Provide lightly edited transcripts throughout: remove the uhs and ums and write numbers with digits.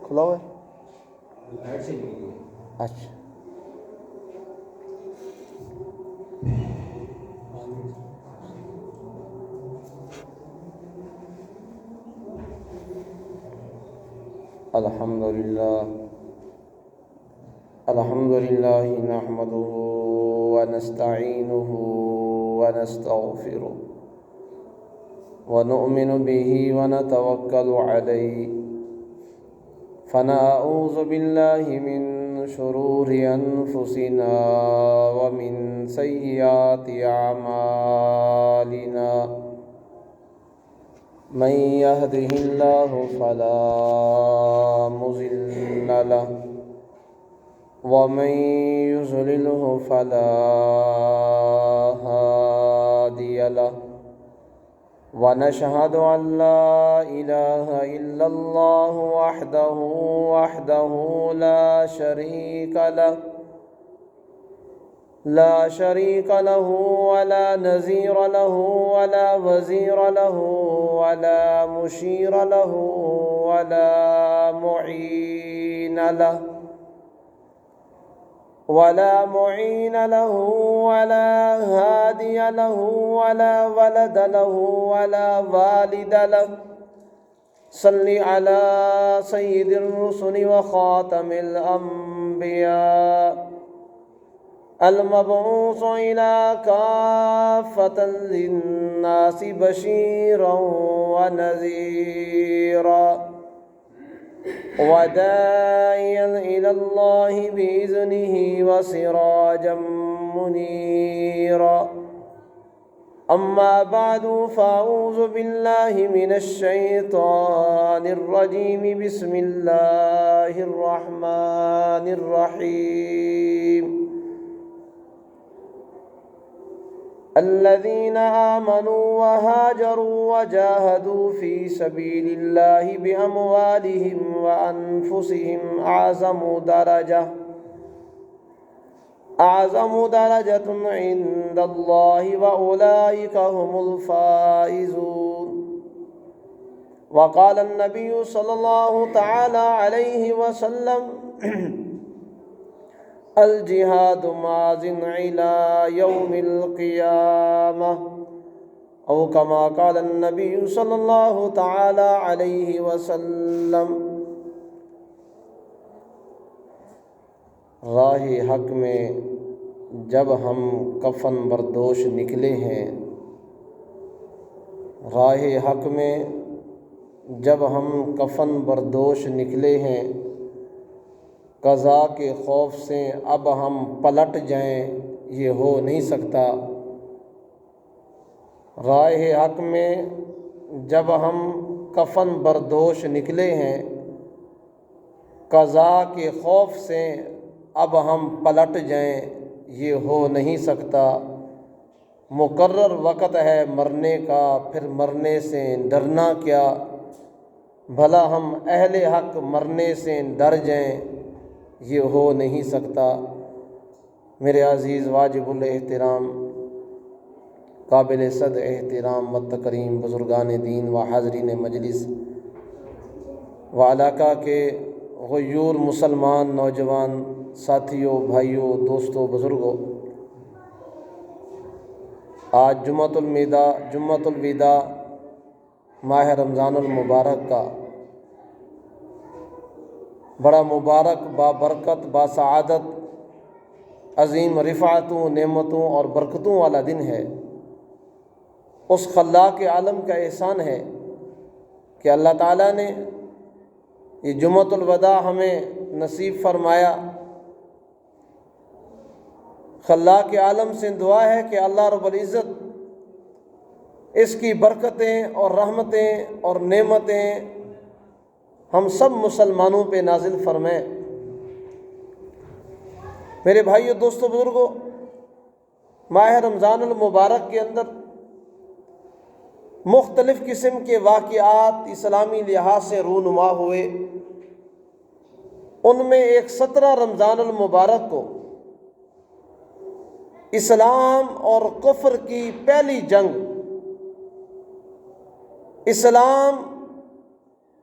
کھلا ہوا ہے؟ اچھا الحمد للہ نحمده ونستعینه ونستغفره ونؤمن به ونتوکل علیہ فنعوذ باللہ من شرور انفسنا ومن سیئات اعمالنا من يهده الله فلا مضل له ومن يضلله فلا هادي له ونشهد أن لا إله إلا الله وحده لا شريك له ولا نظير له ولا وزير له ولا مشير له ولا معين له ولا هادي له ولا ولد له ولا والد له صل على سيد الرسل وخاتم الأنبياء المبعوث إلى كافة للناس بشيرا ونذيرا وداعيا إلى الله بإذنه وسراجا منيرا أما بعد فأعوذ بالله من الشيطان الرجيم بسم الله الرحمن الرحيم الذين آمنوا وهاجروا وجاهدوا في سبيل الله بأموالهم وأنفسهم أعظم درجة عند الله وأولئك هم الفائزون وقال النبي صلى الله تعالى عليه وسلم الجهاد ماض إلى يوم القيامة أو كما قال النبي صلى الله تعالى عليه وسلم۔ راہ حق میں جب ہم کفن بردوش نکلے ہیں، راہ حق میں جب ہم کفن بردوش نکلے ہیں، قضا کے خوف سے اب ہم پلٹ جائیں یہ ہو نہیں سکتا۔ راہ حق میں جب ہم کفن بردوش نکلے ہیں، قضا کے خوف سے اب ہم پلٹ جائیں یہ ہو نہیں سکتا۔ مقرر وقت ہے مرنے کا، پھر مرنے سے ڈرنا کیا، بھلا ہم اہل حق مرنے سے ڈر جائیں یہ ہو نہیں سکتا۔ میرے عزیز واجب الاحترام قابل صد احترام و تکریم بزرگان دین و حاضرین مجلس و علاقہ کے غیور مسلمان نوجوان ساتھیوں، بھائیوں، دوستوں، بزرگوں، آج جمعۃ الوداع ماہ رمضان المبارک کا بڑا مبارک، بابرکت، باسعادت، عظیم رفعتوں، نعمتوں اور برکتوں والا دن ہے۔ اس خلاق عالم کا احسان ہے کہ اللہ تعالیٰ نے یہ جمعۃ الوداع ہمیں نصیب فرمایا۔ خلاق عالم سے دعا ہے کہ اللہ رب العزت اس کی برکتیں اور رحمتیں اور نعمتیں ہم سب مسلمانوں پہ نازل فرمائیں۔ میرے بھائیو، دوستو، بزرگوں، ماہ رمضان المبارک کے اندر مختلف قسم کے واقعات اسلامی لحاظ سے رونما ہوئے۔ ان میں ایک 17 رمضان المبارک کو اسلام اور کفر کی پہلی جنگ، اسلام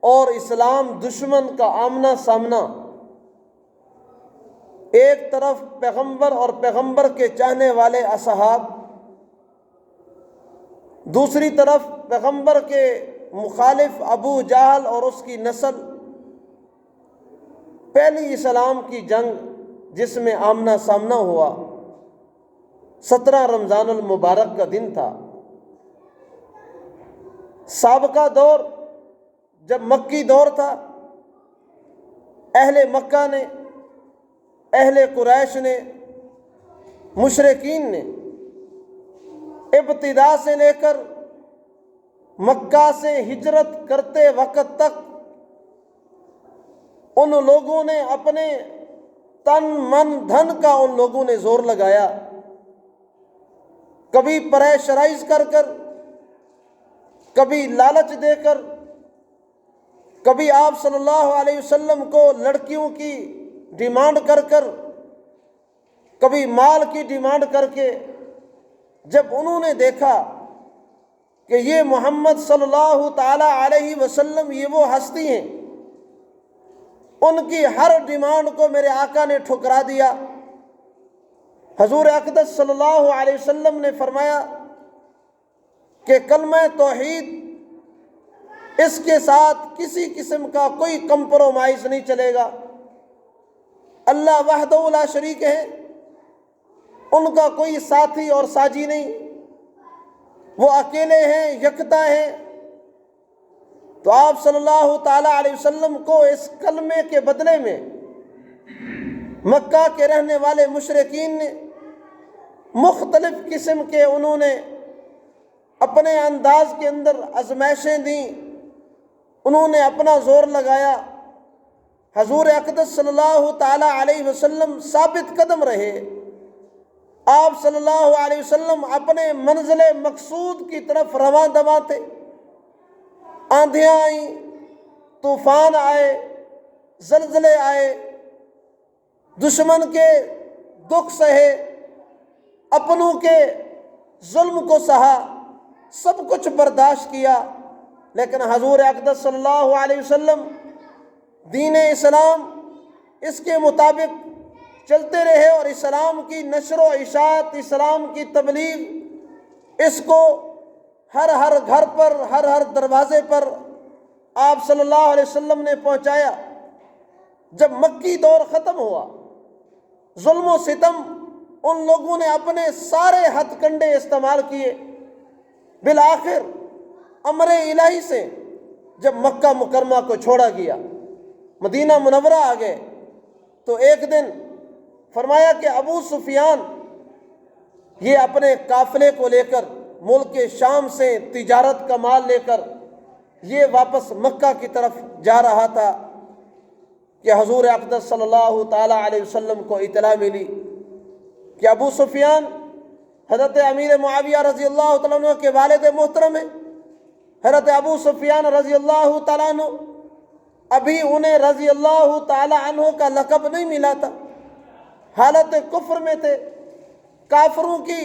اور اسلام دشمن کا آمنا سامنا، ایک طرف پیغمبر اور پیغمبر کے چاہنے والے اصحاب، دوسری طرف پیغمبر کے مخالف ابو جہل اور اس کی نسل، پہلی اسلام کی جنگ جس میں آمنا سامنا ہوا 17 رمضان المبارک کا دن تھا۔ سابقہ دور جب مکی دور تھا، اہل مکہ نے، اہل قریش نے، مشرکین نے ابتدا سے لے کر مکہ سے ہجرت کرتے وقت تک ان لوگوں نے اپنے تن من دھن کا ان لوگوں نے زور لگایا، کبھی پریشرائز کر کر، کبھی لالچ دے کر، کبھی آپ صلی اللہ علیہ وسلم کو لڑکیوں کی ڈیمانڈ کر کر، کبھی مال کی ڈیمانڈ کر کے۔ جب انہوں نے دیکھا کہ یہ محمد صلی اللہ تعالی علیہ وسلم یہ وہ ہستی ہیں، ان کی ہر ڈیمانڈ کو میرے آقا نے ٹھکرا دیا، حضور اقدس صلی اللہ علیہ وسلم نے فرمایا کہ کلمہ توحید اس کے ساتھ کسی قسم کا کوئی کمپرومائز نہیں چلے گا۔ اللہ وحدہ لا شریک ہے، ان کا کوئی ساتھی اور ساجی نہیں، وہ اکیلے ہیں، یکتا ہیں۔ تو آپ صلی اللہ تعالی علیہ وسلم کو اس کلمے کے بدلے میں مکہ کے رہنے والے مشرکین نے مختلف قسم کے انہوں نے اپنے انداز کے اندر آزمائشیں دیں، انہوں نے اپنا زور لگایا۔ حضور اقدس صلی اللہ تعالی علیہ وسلم ثابت قدم رہے، آپ صلی اللہ علیہ وسلم اپنے منزل مقصود کی طرف رواں دواں تھے۔ آندھیاں آئیں، طوفان آئے، زلزلے آئے، دشمن کے دکھ سہے، اپنوں کے ظلم کو سہا، سب کچھ برداشت کیا، لیکن حضور اقدس صلی اللہ علیہ وسلم دین اسلام اس کے مطابق چلتے رہے، اور اسلام کی نشر و اشاعت، اسلام کی تبلیغ، اس کو ہر ہر گھر پر، ہر ہر دروازے پر آپ صلی اللہ علیہ وسلم نے پہنچایا۔ جب مکی دور ختم ہوا، ظلم و ستم، ان لوگوں نے اپنے سارے ہتھ کنڈے استعمال کیے، بالآخر امر الہی سے جب مکہ مکرمہ کو چھوڑا گیا، مدینہ منورہ آ گئے، تو ایک دن فرمایا کہ ابو سفیان یہ اپنے قافلے کو لے کر ملک شام سے تجارت کا مال لے کر یہ واپس مکہ کی طرف جا رہا تھا کہ حضور اقدس صلی اللہ تعالی علیہ وسلم کو اطلاع ملی کہ ابو سفیان حضرت امیر معاویہ رضی اللہ تعالیٰ عنہ کے والد محترم ہیں۔ حضرت ابو سفیان رضی اللہ تعالیٰ عنہ ابھی انہیں رضی اللہ تعالیٰ عنہ کا لقب نہیں ملا تھا، حالت کفر میں تھے، کافروں کی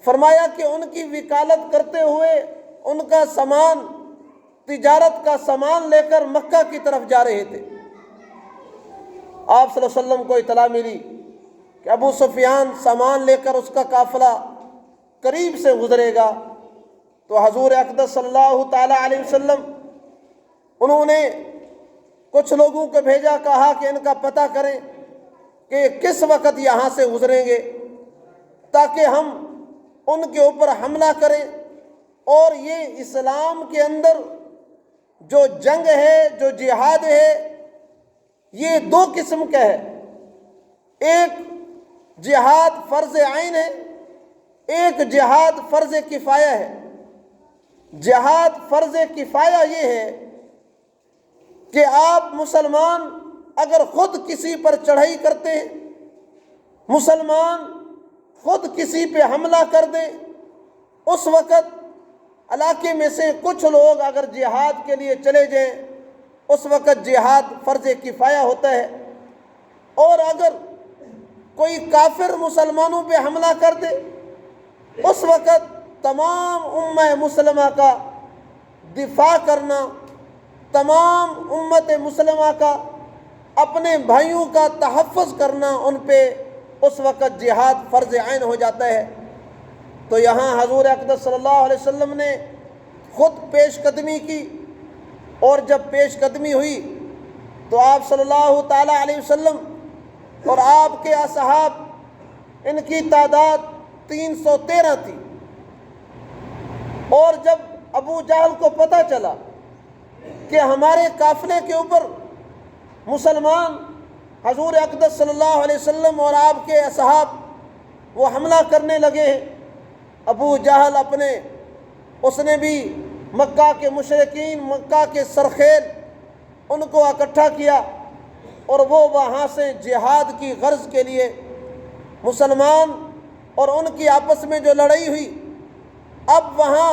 فرمایا کہ ان کی وکالت کرتے ہوئے ان کا سامان، تجارت کا سامان لے کر مکہ کی طرف جا رہے تھے۔ آپ صلی اللہ علیہ وسلم کو اطلاع ملی کہ ابو سفیان سامان لے کر اس کا قافلہ قریب سے گزرے گا، تو حضور اقدس صلی اللہ تعالی علیہ وسلم انہوں نے کچھ لوگوں کو بھیجا، کہا کہ ان کا پتہ کریں کہ کس وقت یہاں سے گزریں گے تاکہ ہم ان کے اوپر حملہ کریں۔ اور یہ اسلام کے اندر جو جنگ ہے، جو جہاد ہے، یہ دو قسم کا ہے، ایک جہاد فرض عین ہے، ایک جہاد فرض کفایہ ہے۔ جہاد فرض کفایہ یہ ہے کہ آپ مسلمان اگر خود کسی پر چڑھائی کرتے ہیں، مسلمان خود کسی پہ حملہ کر دیں، اس وقت علاقے میں سے کچھ لوگ اگر جہاد کے لیے چلے جائیں اس وقت جہاد فرض کفایہ ہوتا ہے، اور اگر کوئی کافر مسلمانوں پہ حملہ کر دے اس وقت تمام امہ مسلمہ کا دفاع کرنا، تمام امت مسلمہ کا اپنے بھائیوں کا تحفظ کرنا ان پہ اس وقت جہاد فرض عین ہو جاتا ہے۔ تو یہاں حضور اقدس صلی اللہ علیہ وسلم نے خود پیش قدمی کی، اور جب پیش قدمی ہوئی تو آپ صلی اللہ تعالیٰ علیہ وسلم اور آپ کے اصحاب، ان کی تعداد 313 تھی، اور جب ابو جہل کو پتہ چلا کہ ہمارے قافلے کے اوپر مسلمان حضور اقدس صلی اللہ علیہ وسلم اور آپ کے اصحاب وہ حملہ کرنے لگے ہیں، ابو جہل اس نے بھی مکہ کے مشرکین، مکہ کے سرخیل ان کو اکٹھا کیا، اور وہ وہاں سے جہاد کی غرض کے لیے مسلمان اور ان کی آپس میں جو لڑائی ہوئی، اب وہاں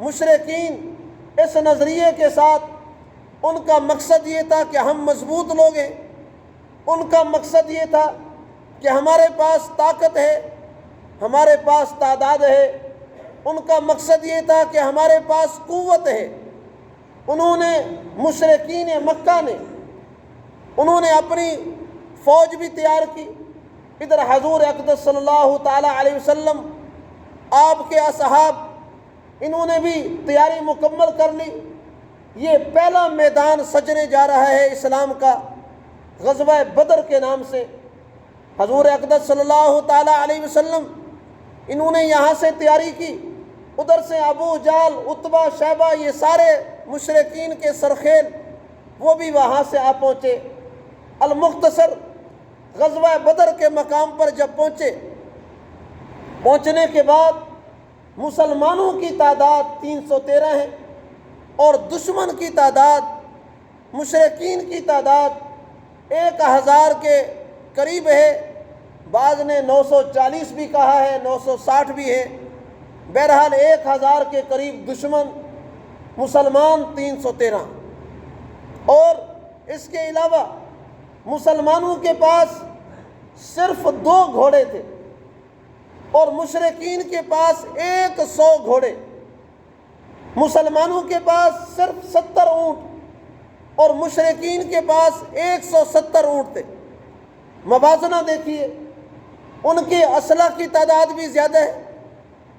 مشرکین اس نظریے کے ساتھ، ان کا مقصد یہ تھا کہ ہم مضبوط لوگ ہیں، ان کا مقصد یہ تھا کہ ہمارے پاس طاقت ہے، ہمارے پاس تعداد ہے، ان کا مقصد یہ تھا کہ ہمارے پاس قوت ہے۔ انہوں نے مشرکین مکہ نے انہوں نے اپنی فوج بھی تیار کی، ادھر حضور اقدس صلی اللہ تعالیٰ علیہ وسلم، آپ کے اصحاب، انہوں نے بھی تیاری مکمل کر لی۔ یہ پہلا میدان سجنے جا رہا ہے اسلام کا، غزوہ بدر کے نام سے۔ حضور اقدس صلی اللہ تعالیٰ علیہ وسلم انہوں نے یہاں سے تیاری کی، ادھر سے ابو جہل، عتبہ، شیبہ، یہ سارے مشرکین کے سرخیل وہ بھی وہاں سے آ پہنچے۔ المختصر غزوہ بدر کے مقام پر جب پہنچنے کے بعد مسلمانوں کی تعداد 313 ہے، اور دشمن کی تعداد، مشرکین کی تعداد 1000 کے قریب ہے، بعض نے 940 بھی کہا ہے، 960 بھی ہے، بہرحال 1000 کے قریب دشمن، مسلمان 313۔ اور اس کے علاوہ مسلمانوں کے پاس صرف 2 گھوڑے تھے، اور مشرکین کے پاس 100 گھوڑے۔ مسلمانوں کے پاس صرف 70 اونٹ اور مشرکین کے پاس 170 اونٹ تھے۔ موازنہ دیکھیے، ان کے اسلحہ کی تعداد بھی زیادہ ہے،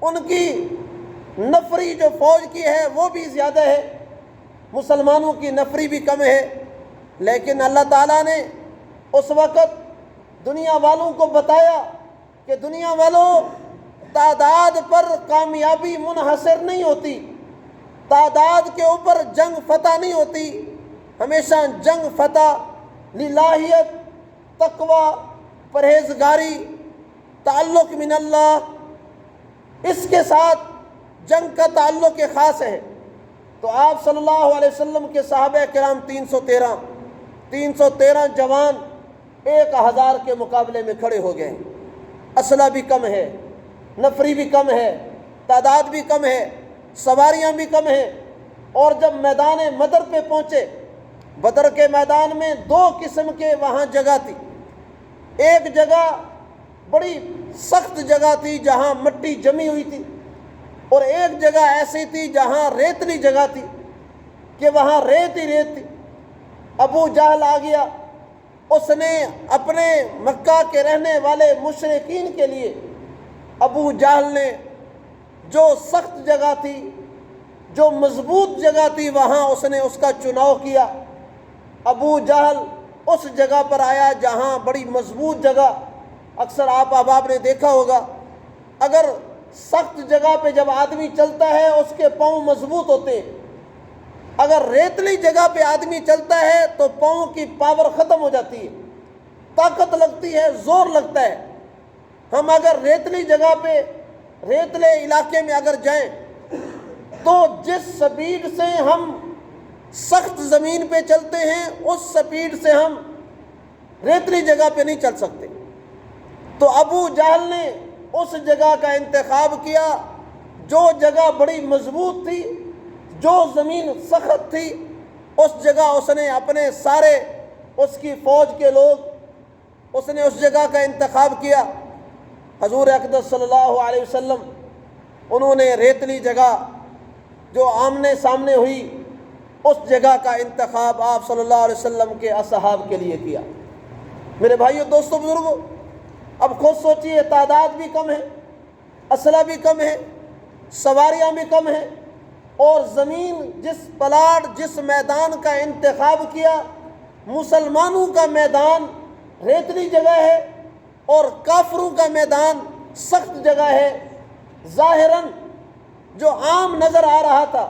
ان کی نفری جو فوج کی ہے وہ بھی زیادہ ہے، مسلمانوں کی نفری بھی کم ہے۔ لیکن اللہ تعالیٰ نے اس وقت دنیا والوں کو بتایا کہ دنیا والوں، تعداد پر کامیابی منحصر نہیں ہوتی، تعداد کے اوپر جنگ فتح نہیں ہوتی، ہمیشہ جنگ فتح للہیت، تقوی، پرہیزگاری، تعلق من اللہ، اس کے ساتھ جنگ کا تعلق خاص ہے۔ تو آپ صلی اللہ علیہ وسلم کے صحابہ کرام 313 جوان 1000 کے مقابلے میں کھڑے ہو گئے۔ اسلحہ بھی کم ہے، نفری بھی کم ہے، تعداد بھی کم ہے، سواریاں بھی کم ہیں۔ اور جب میدان بدر پہ پہنچے، بدر کے میدان میں 2 قسم کے وہاں جگہ تھی۔ ایک جگہ بڑی سخت جگہ تھی جہاں مٹی جمی ہوئی تھی، اور ایک جگہ ایسی تھی جہاں ریتلی جگہ تھی کہ وہاں ریت ہی ریت تھی۔ ابو جہل آ گیا، اس نے اپنے مکہ کے رہنے والے مشرکین کے لیے، ابو جہل نے جو سخت جگہ تھی، جو مضبوط جگہ تھی، وہاں اس نے اس کا چناؤ کیا۔ ابو جہل اس جگہ پر آیا جہاں بڑی مضبوط جگہ، اکثر آپ احباب نے دیکھا ہوگا، اگر سخت جگہ پہ جب آدمی چلتا ہے اس کے پاؤں مضبوط ہوتے ہیں، اگر ریتلی جگہ پہ آدمی چلتا ہے تو پاؤں کی پاور ختم ہو جاتی ہے، طاقت لگتی ہے، زور لگتا ہے۔ ہم اگر ریتلی جگہ پہ، ریتلے علاقے میں اگر جائیں تو جس سپیڈ سے ہم سخت زمین پہ چلتے ہیں اس سپیڈ سے ہم ریتلی جگہ پہ نہیں چل سکتے۔ تو ابو جہل نے اس جگہ کا انتخاب کیا جو جگہ بڑی مضبوط تھی، جو زمین سخت تھی، اس جگہ اس نے اپنے سارے اس کی فوج کے لوگ، اس نے اس جگہ کا انتخاب کیا۔ حضور اقدس صلی اللہ علیہ وسلم انہوں نے ریتلی جگہ جو آمنے سامنے ہوئی، اس جگہ کا انتخاب آپ صلی اللہ علیہ وسلم کے اصحاب کے لیے کیا۔ میرے بھائیو، دوستو، بزرگوں، اب خود سوچئے، تعداد بھی کم ہے، اسلحہ بھی کم ہے، سواریاں بھی کم ہیں، اور زمین جس پلاٹ جس میدان کا انتخاب کیا، مسلمانوں کا میدان ریتلی جگہ ہے اور کافروں کا میدان سخت جگہ ہے۔ ظاہراً جو عام نظر آ رہا تھا،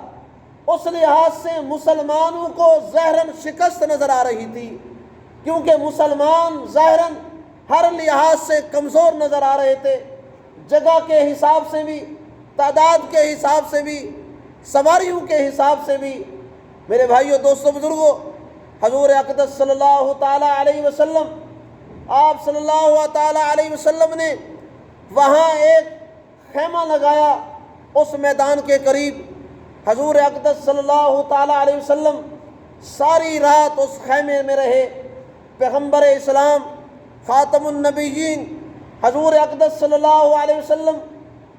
اس لحاظ سے مسلمانوں کو ظاہراً شکست نظر آ رہی تھی، کیونکہ مسلمان ظاہراً ہر لحاظ سے کمزور نظر آ رہے تھے، جگہ کے حساب سے بھی، تعداد کے حساب سے بھی، سواریوں کے حساب سے بھی۔ میرے بھائیو، دوستو، بزرگوں، حضور اقدس صلی اللہ تعالیٰ علیہ وسلم، آپ صلی اللہ تعالیٰ علیہ وسلم نے وہاں ایک خیمہ لگایا اس میدان کے قریب۔ حضور اقدس صلی اللہ تعالیٰ علیہ وسلم ساری رات اس خیمے میں رہے۔ پیغمبر اسلام، خاتم النبیین، حضور اقدس صلی اللہ علیہ وسلم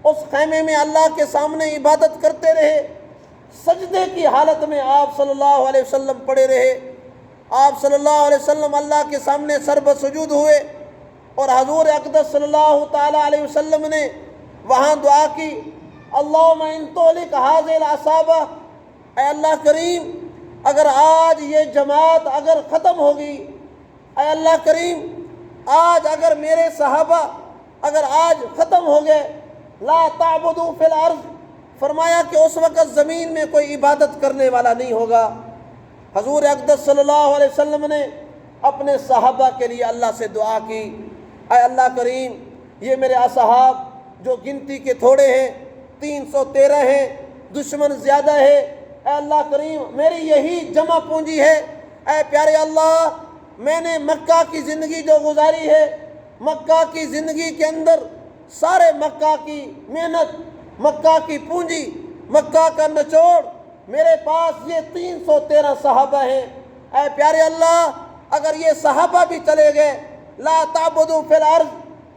اس خیمے میں اللہ کے سامنے عبادت کرتے رہے، سجدے کی حالت میں آپ صلی اللہ علیہ وسلم پڑے رہے۔ آپ صلی اللہ علیہ وسلم اللہ کے سامنے سر بسجود ہوئے، اور حضور اقدس صلی اللہ تعالیٰ علیہ وسلم نے وہاں دعا کی، اللہم ان تہلک ھذہ العصابہ، اے اللہ کریم، اگر آج یہ جماعت اگر ختم ہوگی، اے اللہ کریم، آج اگر میرے صحابہ اگر آج ختم ہو گئے، لا تعبدوا فی الارض، فرمایا کہ اس وقت زمین میں کوئی عبادت کرنے والا نہیں ہوگا۔ حضور اقدس صلی اللہ علیہ وسلم نے اپنے صحابہ کے لیے اللہ سے دعا کی، اے اللہ کریم، یہ میرے اصحاب جو گنتی کے تھوڑے ہیں، 313 ہیں، دشمن زیادہ ہے، اے اللہ کریم، میری یہی جمع پونجی ہے، اے پیارے اللہ، میں نے مکہ کی زندگی جو گزاری ہے، مکہ کی زندگی کے اندر سارے مکہ کی محنت، مکہ کی پونجی، مکہ کا نچوڑ، میرے پاس یہ 313 صحابہ ہیں، اے پیارے اللہ، اگر یہ صحابہ بھی چلے گئے، لا تعبدوا فی الارض،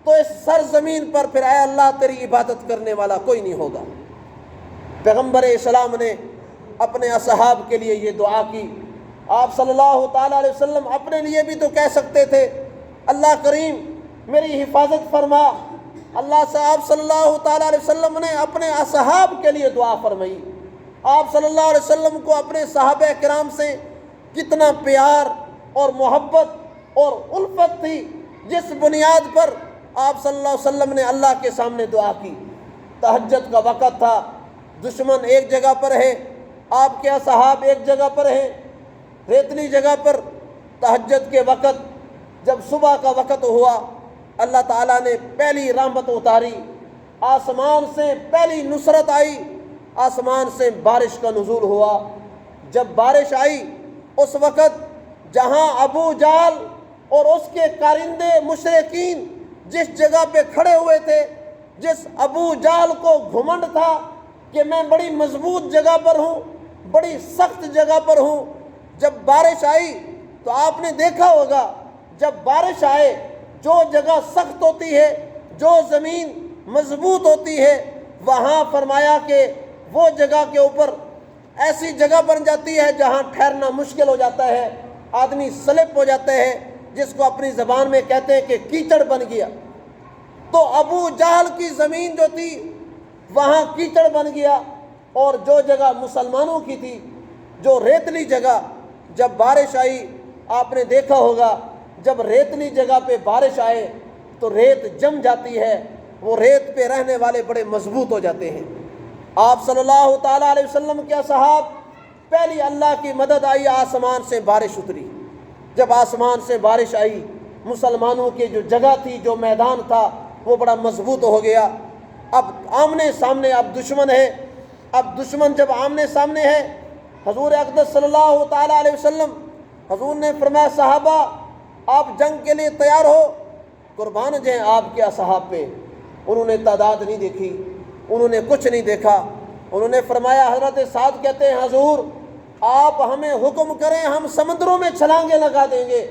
تو اس سرزمین پر پھر اے اللہ تیری عبادت کرنے والا کوئی نہیں ہوگا۔ پیغمبر اسلام نے اپنے اصحاب کے لیے یہ دعا کی۔ آپ صلی اللہ تعالیٰ علیہ وسلم اپنے لیے بھی تو کہہ سکتے تھے، اللہ کریم میری حفاظت فرما۔ اللہ سے آپ صلی اللہ تعالیٰ علیہ وسلم نے اپنے اصحاب کے لیے دعا فرمائی۔ آپ صلی اللہ علیہ وسلم کو اپنے صحابہ کرام سے کتنا پیار اور محبت اور الفت تھی، جس بنیاد پر آپ صلی اللہ علیہ وسلم نے اللہ کے سامنے دعا کی۔ تہجد کا وقت تھا، دشمن ایک جگہ پر ہے، آپ کے اصحاب ایک جگہ پر ہیں، ریتلی جگہ پر۔ تہجد کے وقت جب صبح کا وقت ہوا، اللہ تعالیٰ نے پہلی رحمت اتاری، آسمان سے پہلی نصرت آئی، آسمان سے بارش کا نزول ہوا۔ جب بارش آئی، اس وقت جہاں ابو جہل اور اس کے کارندے مشرکین جس جگہ پہ کھڑے ہوئے تھے، جس ابو جہل کو گھمنڈ تھا کہ میں بڑی مضبوط جگہ پر ہوں، بڑی سخت جگہ پر ہوں، جب بارش آئی تو آپ نے دیکھا ہوگا، جب بارش آئے، جو جگہ سخت ہوتی ہے، جو زمین مضبوط ہوتی ہے، وہاں فرمایا کہ وہ جگہ کے اوپر ایسی جگہ بن جاتی ہے جہاں ٹھہرنا مشکل ہو جاتا ہے، آدمی سلپ ہو جاتا ہے، جس کو اپنی زبان میں کہتے ہیں کہ کیچڑ بن گیا۔ تو ابو جہل کی زمین جو تھی وہاں کیچڑ بن گیا، اور جو جگہ مسلمانوں کی تھی، جو ریتلی جگہ، جب بارش آئی، آپ نے دیکھا ہوگا جب ریتلی جگہ پہ بارش آئے تو ریت جم جاتی ہے، وہ ریت پہ رہنے والے بڑے مضبوط ہو جاتے ہیں۔ آپ صلی اللہ تعالیٰ علیہ وسلم کے اصحاب، پہلی اللہ کی مدد آئی، آسمان سے بارش اتری۔ جب آسمان سے بارش آئی، مسلمانوں کی جو جگہ تھی، جو میدان تھا، وہ بڑا مضبوط ہو گیا۔ اب آمنے سامنے اب دشمن ہے، اب دشمن جب آمنے سامنے ہے، حضور اقدس صلی اللہ تعالیٰ علیہ وسلم، حضور نے فرمایا صحابہ آپ جنگ کے لیے تیار ہو، قربان جائیں آپ کے اصحاب پہ۔ انہوں نے تعداد نہیں دیکھی، انہوں نے کچھ نہیں دیکھا۔ انہوں نے فرمایا، حضرت سعد کہتے ہیں حضور آپ ہمیں حکم کریں ہم سمندروں میں چھلانگیں لگا دیں گے۔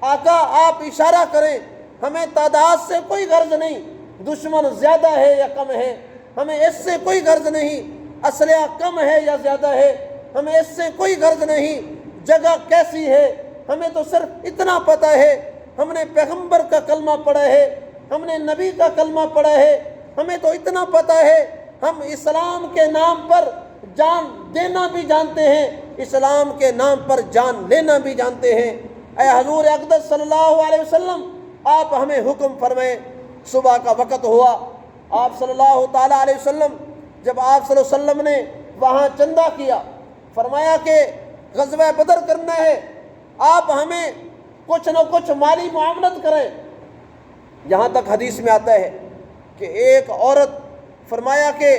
آقا آپ اشارہ کریں، ہمیں تعداد سے کوئی غرض نہیں، دشمن زیادہ ہے یا کم ہے ہمیں اس سے کوئی غرض نہیں، اسلحہ کم ہے یا زیادہ ہے ہمیں اس سے کوئی غرض نہیں، جگہ کیسی ہے ہمیں تو صرف اتنا پتہ ہے، ہم نے پیغمبر کا کلمہ پڑھا ہے، ہم نے نبی کا کلمہ پڑھا ہے، ہمیں تو اتنا پتہ ہے، ہم اسلام کے نام پر جان دینا بھی جانتے ہیں، اسلام کے نام پر جان لینا بھی جانتے ہیں۔ اے حضور اقدس صلی اللہ علیہ وسلم آپ ہمیں حکم فرمائیں۔ صبح کا وقت ہوا، آپ صلی اللہ تعالیٰ علیہ وسلم جب آپ صلی اللہ علیہ وسلم نے وہاں چندہ کیا، فرمایا کہ غزوہ بدر کرنا ہے، آپ ہمیں کچھ نہ کچھ مالی معاونت کریں۔ یہاں تک حدیث میں آتا ہے کہ ایک عورت فرمایا کہ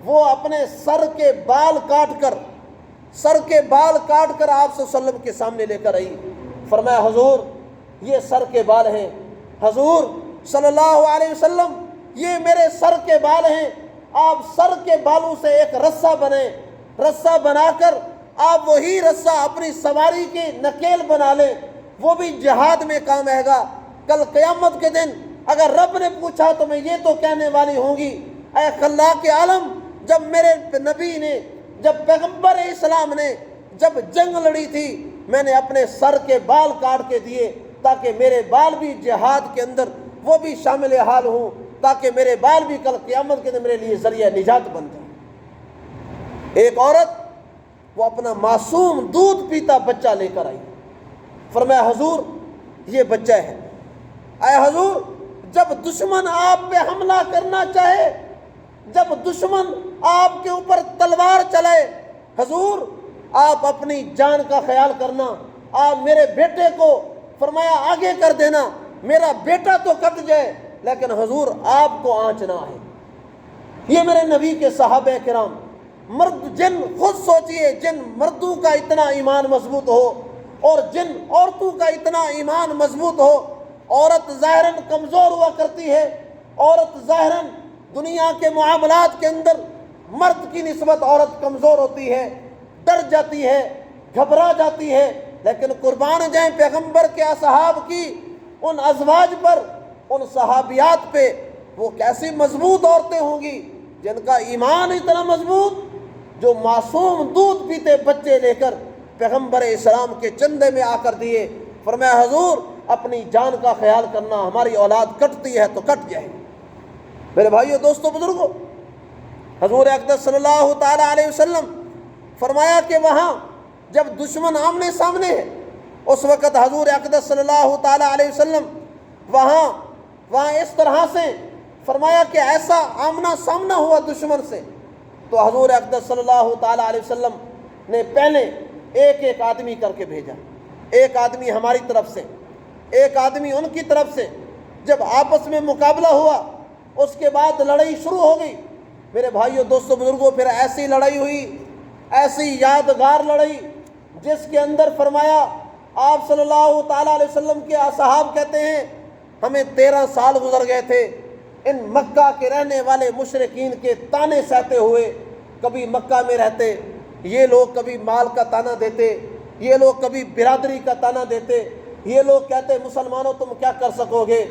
وہ اپنے سر کے بال کاٹ کر آپ صلی اللہ علیہ وسلم کے سامنے لے کر آئی۔ فرمایا حضور یہ سر کے بال ہیں، حضور صلی اللہ علیہ وسلم یہ میرے سر کے بال ہیں، آپ سر کے بالوں سے ایک رسہ بنائیں، رسہ بنا کر آپ وہی رسہ اپنی سواری کی نکیل بنا لیں، وہ بھی جہاد میں کام آئے گا۔ کل قیامت کے دن اگر رب نے پوچھا تو میں یہ تو کہنے والی ہوں گی، اے خلاق عالم جب میرے نبی نے، جب پیغمبر اسلام نے جب جنگ لڑی تھی میں نے اپنے سر کے بال کاٹ کے دیے تاکہ میرے بال بھی جہاد کے اندر وہ بھی شامل حال ہوں، تاکہ میرے بال بھی کل قیامت کے دن میرے لیے ذریعہ نجات بن جائے۔ ایک عورت وہ اپنا معصوم دودھ پیتا بچہ لے کر آئی، فرمایا حضور یہ بچہ ہے۔ اے حضور جب دشمن آپ پہ حملہ کرنا چاہے، جب دشمن آپ کے اوپر تلوار چلائے، حضور آپ اپنی جان کا خیال کرنا، آپ میرے بیٹے کو فرمایا آگے کر دینا، میرا بیٹا تو کٹ جائے لیکن حضور آپ کو آنچ نہ آئے۔ یہ میرے نبی کے صحابہ کرام مرد جن، خود سوچئے جن مردوں کا اتنا ایمان مضبوط ہو اور جن عورتوں کا اتنا ایمان مضبوط ہو، عورت ظاہراً کمزور ہوا کرتی ہے، عورت ظاہراً دنیا کے معاملات کے اندر مرد کی نسبت عورت کمزور ہوتی ہے، ڈر جاتی ہے، گھبرا جاتی ہے، لیکن قربان جائیں پیغمبر کے اصحاب کی ان ازواج پر، ان صحابیات پہ، وہ کیسی مضبوط عورتیں ہوں گی جن کا ایمان اتنا مضبوط، جو معصوم دودھ پیتے بچے لے کر پیغمبر اسلام کے چندے میں آ کر دیے۔ فرمایا حضور اپنی جان کا خیال کرنا، ہماری اولاد کٹتی ہے تو کٹ جائے۔ میرے بھائیو دوستو بزرگوں، حضور اقدس صلی اللہ تعالیٰ علیہ وسلم فرمایا کہ وہاں جب دشمن آمنے سامنے ہے، اس وقت حضور اقدس صلی اللہ تعالیٰ علیہ وسلم وہاں اس طرح سے فرمایا کہ ایسا آمنا سامنا ہوا دشمن سے، تو حضور اقدس صلی اللہ تعالیٰ علیہ وسلم نے پہلے ایک ایک آدمی کر کے بھیجا، ایک آدمی ہماری طرف سے، ایک آدمی ان کی طرف سے۔ جب آپس میں مقابلہ ہوا اس کے بعد لڑائی شروع ہو گئی۔ میرے بھائیوں دوستوں بزرگوں، پھر ایسی لڑائی ہوئی، ایسی یادگار لڑائی جس کے اندر فرمایا آپ صلی اللہ تعالیٰ علیہ وسلم کے اصحاب کہتے ہیں ہمیں 13 سال گزر گئے تھے ان مکہ کے رہنے والے مشرکین کے تانے سہتے ہوئے۔ کبھی مکہ میں رہتے یہ لوگ کبھی مال کا تانا دیتے، یہ لوگ کبھی برادری کا تانا دیتے، یہ لوگ کہتے مسلمانوں تم کیا کر سکو گے،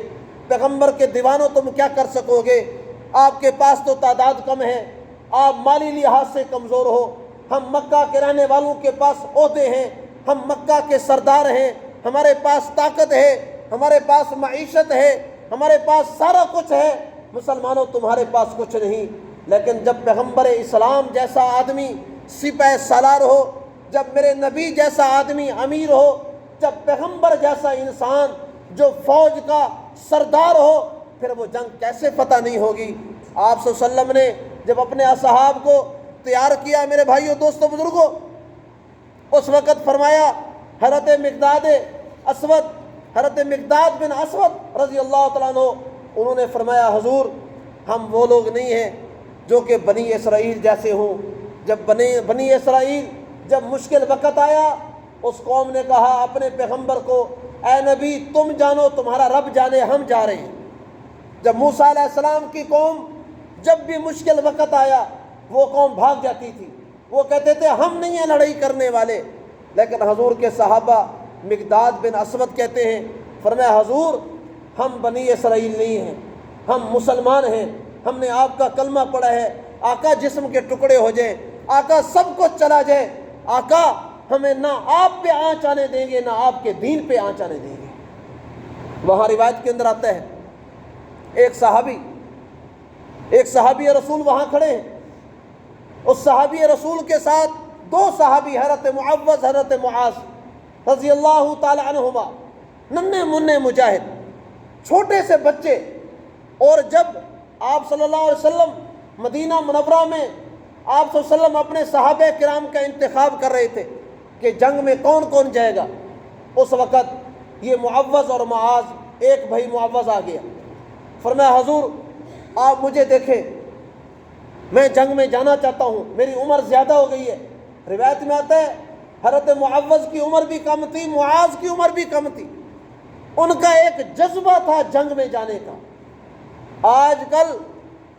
پیغمبر کے دیوانوں تم کیا کر سکو گے، آپ کے پاس تو تعداد کم ہے، آپ مالی لحاظ سے کمزور ہو، ہم مکہ کے رہنے والوں کے پاس عہدے ہیں، ہم مکہ کے سردار ہیں، ہمارے پاس طاقت ہے، ہمارے پاس معیشت ہے، ہمارے پاس سارا کچھ ہے، مسلمانوں تمہارے پاس کچھ نہیں۔ لیکن جب پیغمبر اسلام جیسا آدمی سپہ سالار ہو، جب میرے نبی جیسا آدمی امیر ہو، جب پیغمبر جیسا انسان جو فوج کا سردار ہو، پھر وہ جنگ کیسے فتح نہیں ہوگی۔ آپ صلی اللہ علیہ وسلم نے جب اپنے اصحاب کو تیار کیا، میرے بھائیوں دوستوں بزرگوں، اس وقت فرمایا حضرت مقداد بن اسود رضی اللہ تعالیٰ عنہ، انہوں نے فرمایا حضور ہم وہ لوگ نہیں ہیں جو کہ بنی اسرائیل جیسے ہوں۔ جب بنی اسرائیل جب مشکل وقت آیا، اس قوم نے کہا اپنے پیغمبر کو، اے نبی تم جانو تمہارا رب جانے، ہم جا رہے ہیں۔ جب موسیٰ علیہ السلام کی قوم جب بھی مشکل وقت آیا وہ قوم بھاگ جاتی تھی، وہ کہتے تھے ہم نہیں ہیں لڑائی کرنے والے۔ لیکن حضور کے صحابہ مقداد بن اسود کہتے ہیں، فرمایا حضور ہم بنی اسرائیل نہیں ہیں، ہم مسلمان ہیں، ہم نے آپ کا کلمہ پڑھا ہے، آقا جسم کے ٹکڑے ہو جائیں، آقا سب کچھ چلا جائے، آقا ہمیں نہ آپ پہ آنچ آنے دیں گے نہ آپ کے دین پہ آنچ آنے دیں گے۔ وہاں روایت کے اندر آتا ہے ایک صحابی رسول وہاں کھڑے ہیں، اس صحابی رسول کے ساتھ دو صحابی حضرت معوذ حضرت معاذ رضی اللہ تعالی عنہما، ننھے منھے مجاہد، چھوٹے سے بچے۔ اور جب آپ صلی اللہ علیہ وسلم مدینہ منورہ میں آپ صلی اللہ علیہ وسلم اپنے صحابہ کرام کا انتخاب کر رہے تھے کہ جنگ میں کون کون جائے گا، اس وقت یہ معوذ اور معاذ، ایک بھائی معوذ آ گیا، فرمایا حضور آپ مجھے دیکھیں، میں جنگ میں جانا چاہتا ہوں، میری عمر زیادہ ہو گئی ہے۔ روایت میں آتا ہے حضرت معوذ کی عمر بھی کم تھی، معاذ کی عمر بھی کم تھی، ان کا ایک جذبہ تھا جنگ میں جانے کا۔ آج کل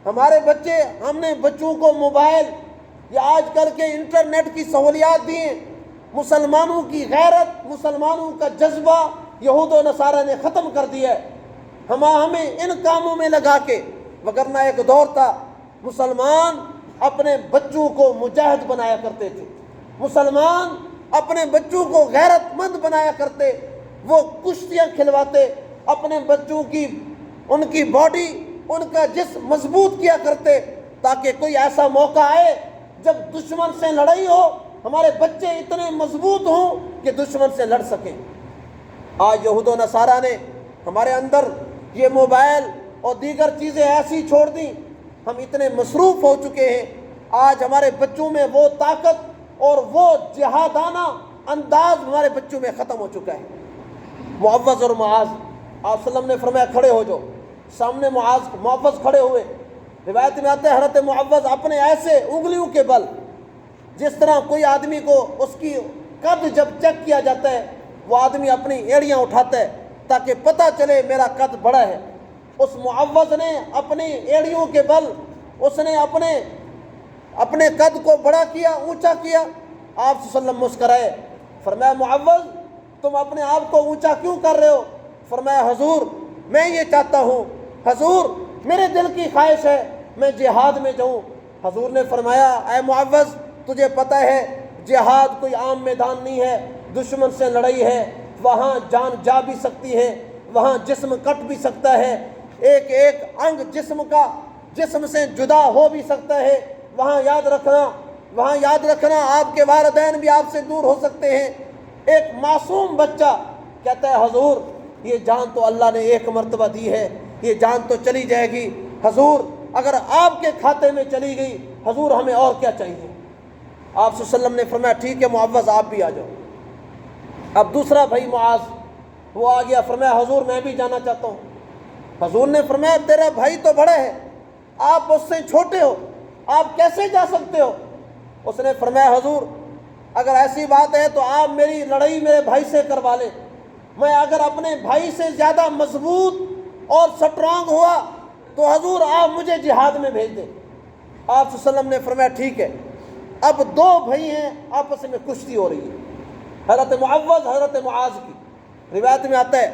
ہمارے بچے، ہم نے بچوں کو موبائل یا آج کل کے انٹرنیٹ کی سہولیات دی ہیں، مسلمانوں کی غیرت، مسلمانوں کا جذبہ یہود و نصارہ نے ختم کر دیا ہے۔ ہمیں ان کاموں میں لگا کے، وگرنہ ایک دور تھا مسلمان اپنے بچوں کو مجاہد بنایا کرتے تھے، مسلمان اپنے بچوں کو غیرت مند بنایا کرتے، وہ کشتیاں کھلواتے، اپنے بچوں کی ان کی باڈی، ان کا جسم مضبوط کیا کرتے، تاکہ کوئی ایسا موقع آئے جب دشمن سے لڑائی ہو ہمارے بچے اتنے مضبوط ہوں کہ دشمن سے لڑ سکیں۔ آج یہود و نصارہ نے ہمارے اندر یہ موبائل اور دیگر چیزیں ایسی چھوڑ دیں، ہم اتنے مصروف ہو چکے ہیں، آج ہمارے بچوں میں وہ طاقت اور وہ جہادانہ انداز ہمارے بچوں میں ختم ہو چکا ہے۔ معوذ اور معاذ، آپ صلی اللہ علیہ وسلم نے فرمایا کھڑے ہو جاؤ، سامنے معوذ کھڑے ہوئے۔ روایت میں آتے ہیں حضرت معوذ اپنے ایسے انگلیوں کے بل، جس طرح کوئی آدمی کو اس کی قد جب چیک کیا جاتا ہے، وہ آدمی اپنی ایڑیاں اٹھاتا ہے تاکہ پتہ چلے میرا قد بڑا ہے، اس معوذ نے اپنی ایڑیوں کے بل، اس نے اپنے قد کو بڑا کیا، اونچا کیا۔ آپ صلی اللہ علیہ وسلم مسکرائے، فرمایا معوذ تم اپنے آپ کو اونچا کیوں کر رہے ہو؟ فرمایا حضور میں یہ چاہتا ہوں، حضور میرے دل کی خواہش ہے میں جہاد میں جاؤں۔ حضور نے فرمایا اے معوذ تجھے پتہ ہے جہاد کوئی عام میدان نہیں ہے، دشمن سے لڑائی ہے، وہاں جان جا بھی سکتی ہے، وہاں جسم کٹ بھی سکتا ہے، ایک ایک انگ جسم سے جدا ہو بھی سکتا ہے، وہاں یاد رکھنا آپ کے والدین بھی آپ سے دور ہو سکتے ہیں۔ ایک معصوم بچہ کہتا ہے حضور یہ جان تو اللہ نے ایک مرتبہ دی ہے، یہ جان تو چلی جائے گی، حضور اگر آپ کے کھاتے میں چلی گئی حضور ہمیں اور کیا چاہیے؟ آپ صلی اللہ علیہ وسلم نے فرمایا ٹھیک ہے معوذ آپ بھی آ جاؤ۔ اب دوسرا بھائی معاذ وہ آ گیا، فرمایا حضور میں بھی جانا چاہتا ہوں۔ حضور نے فرمایا تیرا بھائی تو بڑا ہے، آپ اس سے چھوٹے ہو، آپ کیسے جا سکتے ہو؟ اس نے فرمایا حضور اگر ایسی بات ہے تو آپ میری لڑائی میرے بھائی سے کروا لیں، میں اگر اپنے بھائی سے زیادہ مضبوط اور سٹرانگ ہوا تو حضور آپ مجھے جہاد میں بھیج دیں۔ آپ صلی اللہ علیہ وسلم نے فرمایا ٹھیک ہے۔ اب دو بھائی ہیں، آپس میں کشتی ہو رہی ہے، حضرت معوذ حضرت معاذ کی۔ روایت میں آتا ہے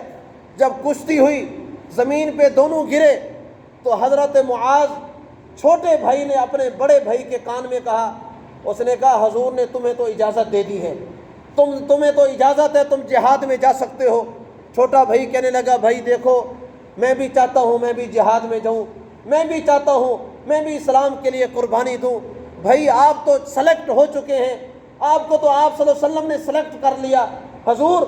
جب کشتی ہوئی زمین پہ دونوں گرے تو حضرت معاذ چھوٹے بھائی نے اپنے بڑے بھائی کے کان میں کہا، اس نے کہا حضور نے تمہیں تو اجازت دے دی ہے، تمہیں تو اجازت ہے، تم جہاد میں جا سکتے ہو۔ چھوٹا بھائی کہنے لگا بھائی دیکھو میں بھی چاہتا ہوں میں بھی جہاد میں جاؤں، میں بھی چاہتا ہوں میں بھی اسلام کے لیے قربانی دوں۔ بھائی آپ تو سلیکٹ ہو چکے ہیں، آپ کو تو آپ صلی اللہ علیہ وسلم نے سلیکٹ کر لیا۔ حضور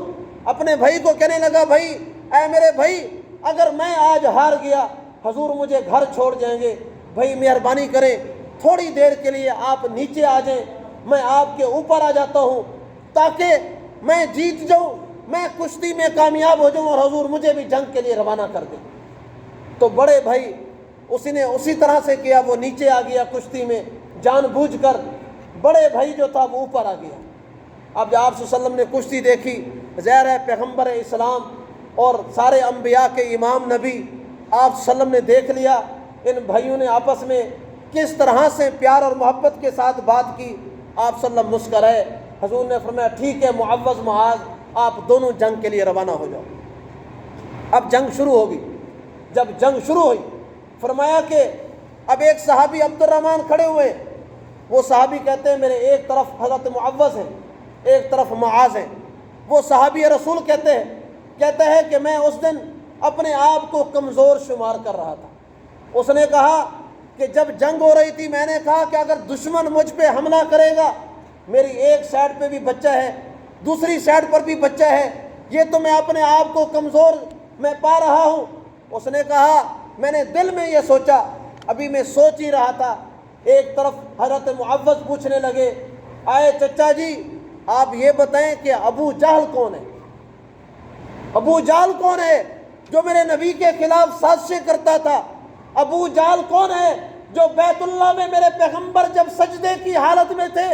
اپنے بھائی کو کہنے لگا بھائی اے میرے بھائی اگر میں آج ہار گیا حضور مجھے گھر چھوڑ جائیں گے، بھائی مہربانی کریں تھوڑی دیر کے لیے آپ نیچے آ جائیں، میں آپ کے اوپر آ جاتا ہوں تاکہ میں جیت جاؤں، میں کشتی میں کامیاب ہو جاؤں اور حضور مجھے بھی جنگ کے لیے روانہ کر دیں۔ تو بڑے بھائی نے اسی طرح سے کیا، وہ نیچے آ گیا کشتی میں جان بوجھ کر، بڑے بھائی جو تھا وہ اوپر آ گیا۔ اب جب آپ صلی اللہ علیہ وسلم نے کشتی دیکھی، ظاہر ہے پیغمبر اسلام اور سارے انبیاء کے امام نبی آپ صلی اللہ علیہ وسلم نے دیکھ لیا ان بھائیوں نے آپس میں کس طرح سے پیار اور محبت کے ساتھ بات کی۔ آپ صلی اللہ علیہ وسلم مسکرائے، حضور نے فرمایا ٹھیک ہے معوذ معاذ، آپ دونوں جنگ کے لیے روانہ ہو جاؤ۔ اب جنگ شروع ہوگی۔ جب جنگ شروع ہوئی فرمایا کہ اب ایک صحابی عبد الرحمن کھڑے ہوئے، وہ صحابی کہتے ہیں میرے ایک طرف حضرت معوذ ہیں، ایک طرف معاذ ہیں۔ وہ صحابی رسول کہتے ہیں کہ میں اس دن اپنے آپ کو کمزور شمار کر رہا تھا۔ اس نے کہا کہ جب جنگ ہو رہی تھی میں نے کہا کہ اگر دشمن مجھ پہ حملہ کرے گا، میری ایک سائڈ پہ بھی بچہ ہے، دوسری سائڈ پر بھی بچہ ہے، یہ تو میں اپنے آپ کو کمزور میں پا رہا ہوں۔ اس نے کہا میں نے دل میں یہ سوچا، ابھی میں سوچ ہی رہا تھا، ایک طرف حضرت معوذ پوچھنے لگے آئے چچا جی آپ یہ بتائیں کہ ابو جہل کون ہے؟ ابو جہل کون ہے جو میرے نبی کے خلاف سازشیں کرتا تھا؟ ابو جہل کون ہے جو بیت اللہ میں میرے پیغمبر جب سجدے کی حالت میں تھے،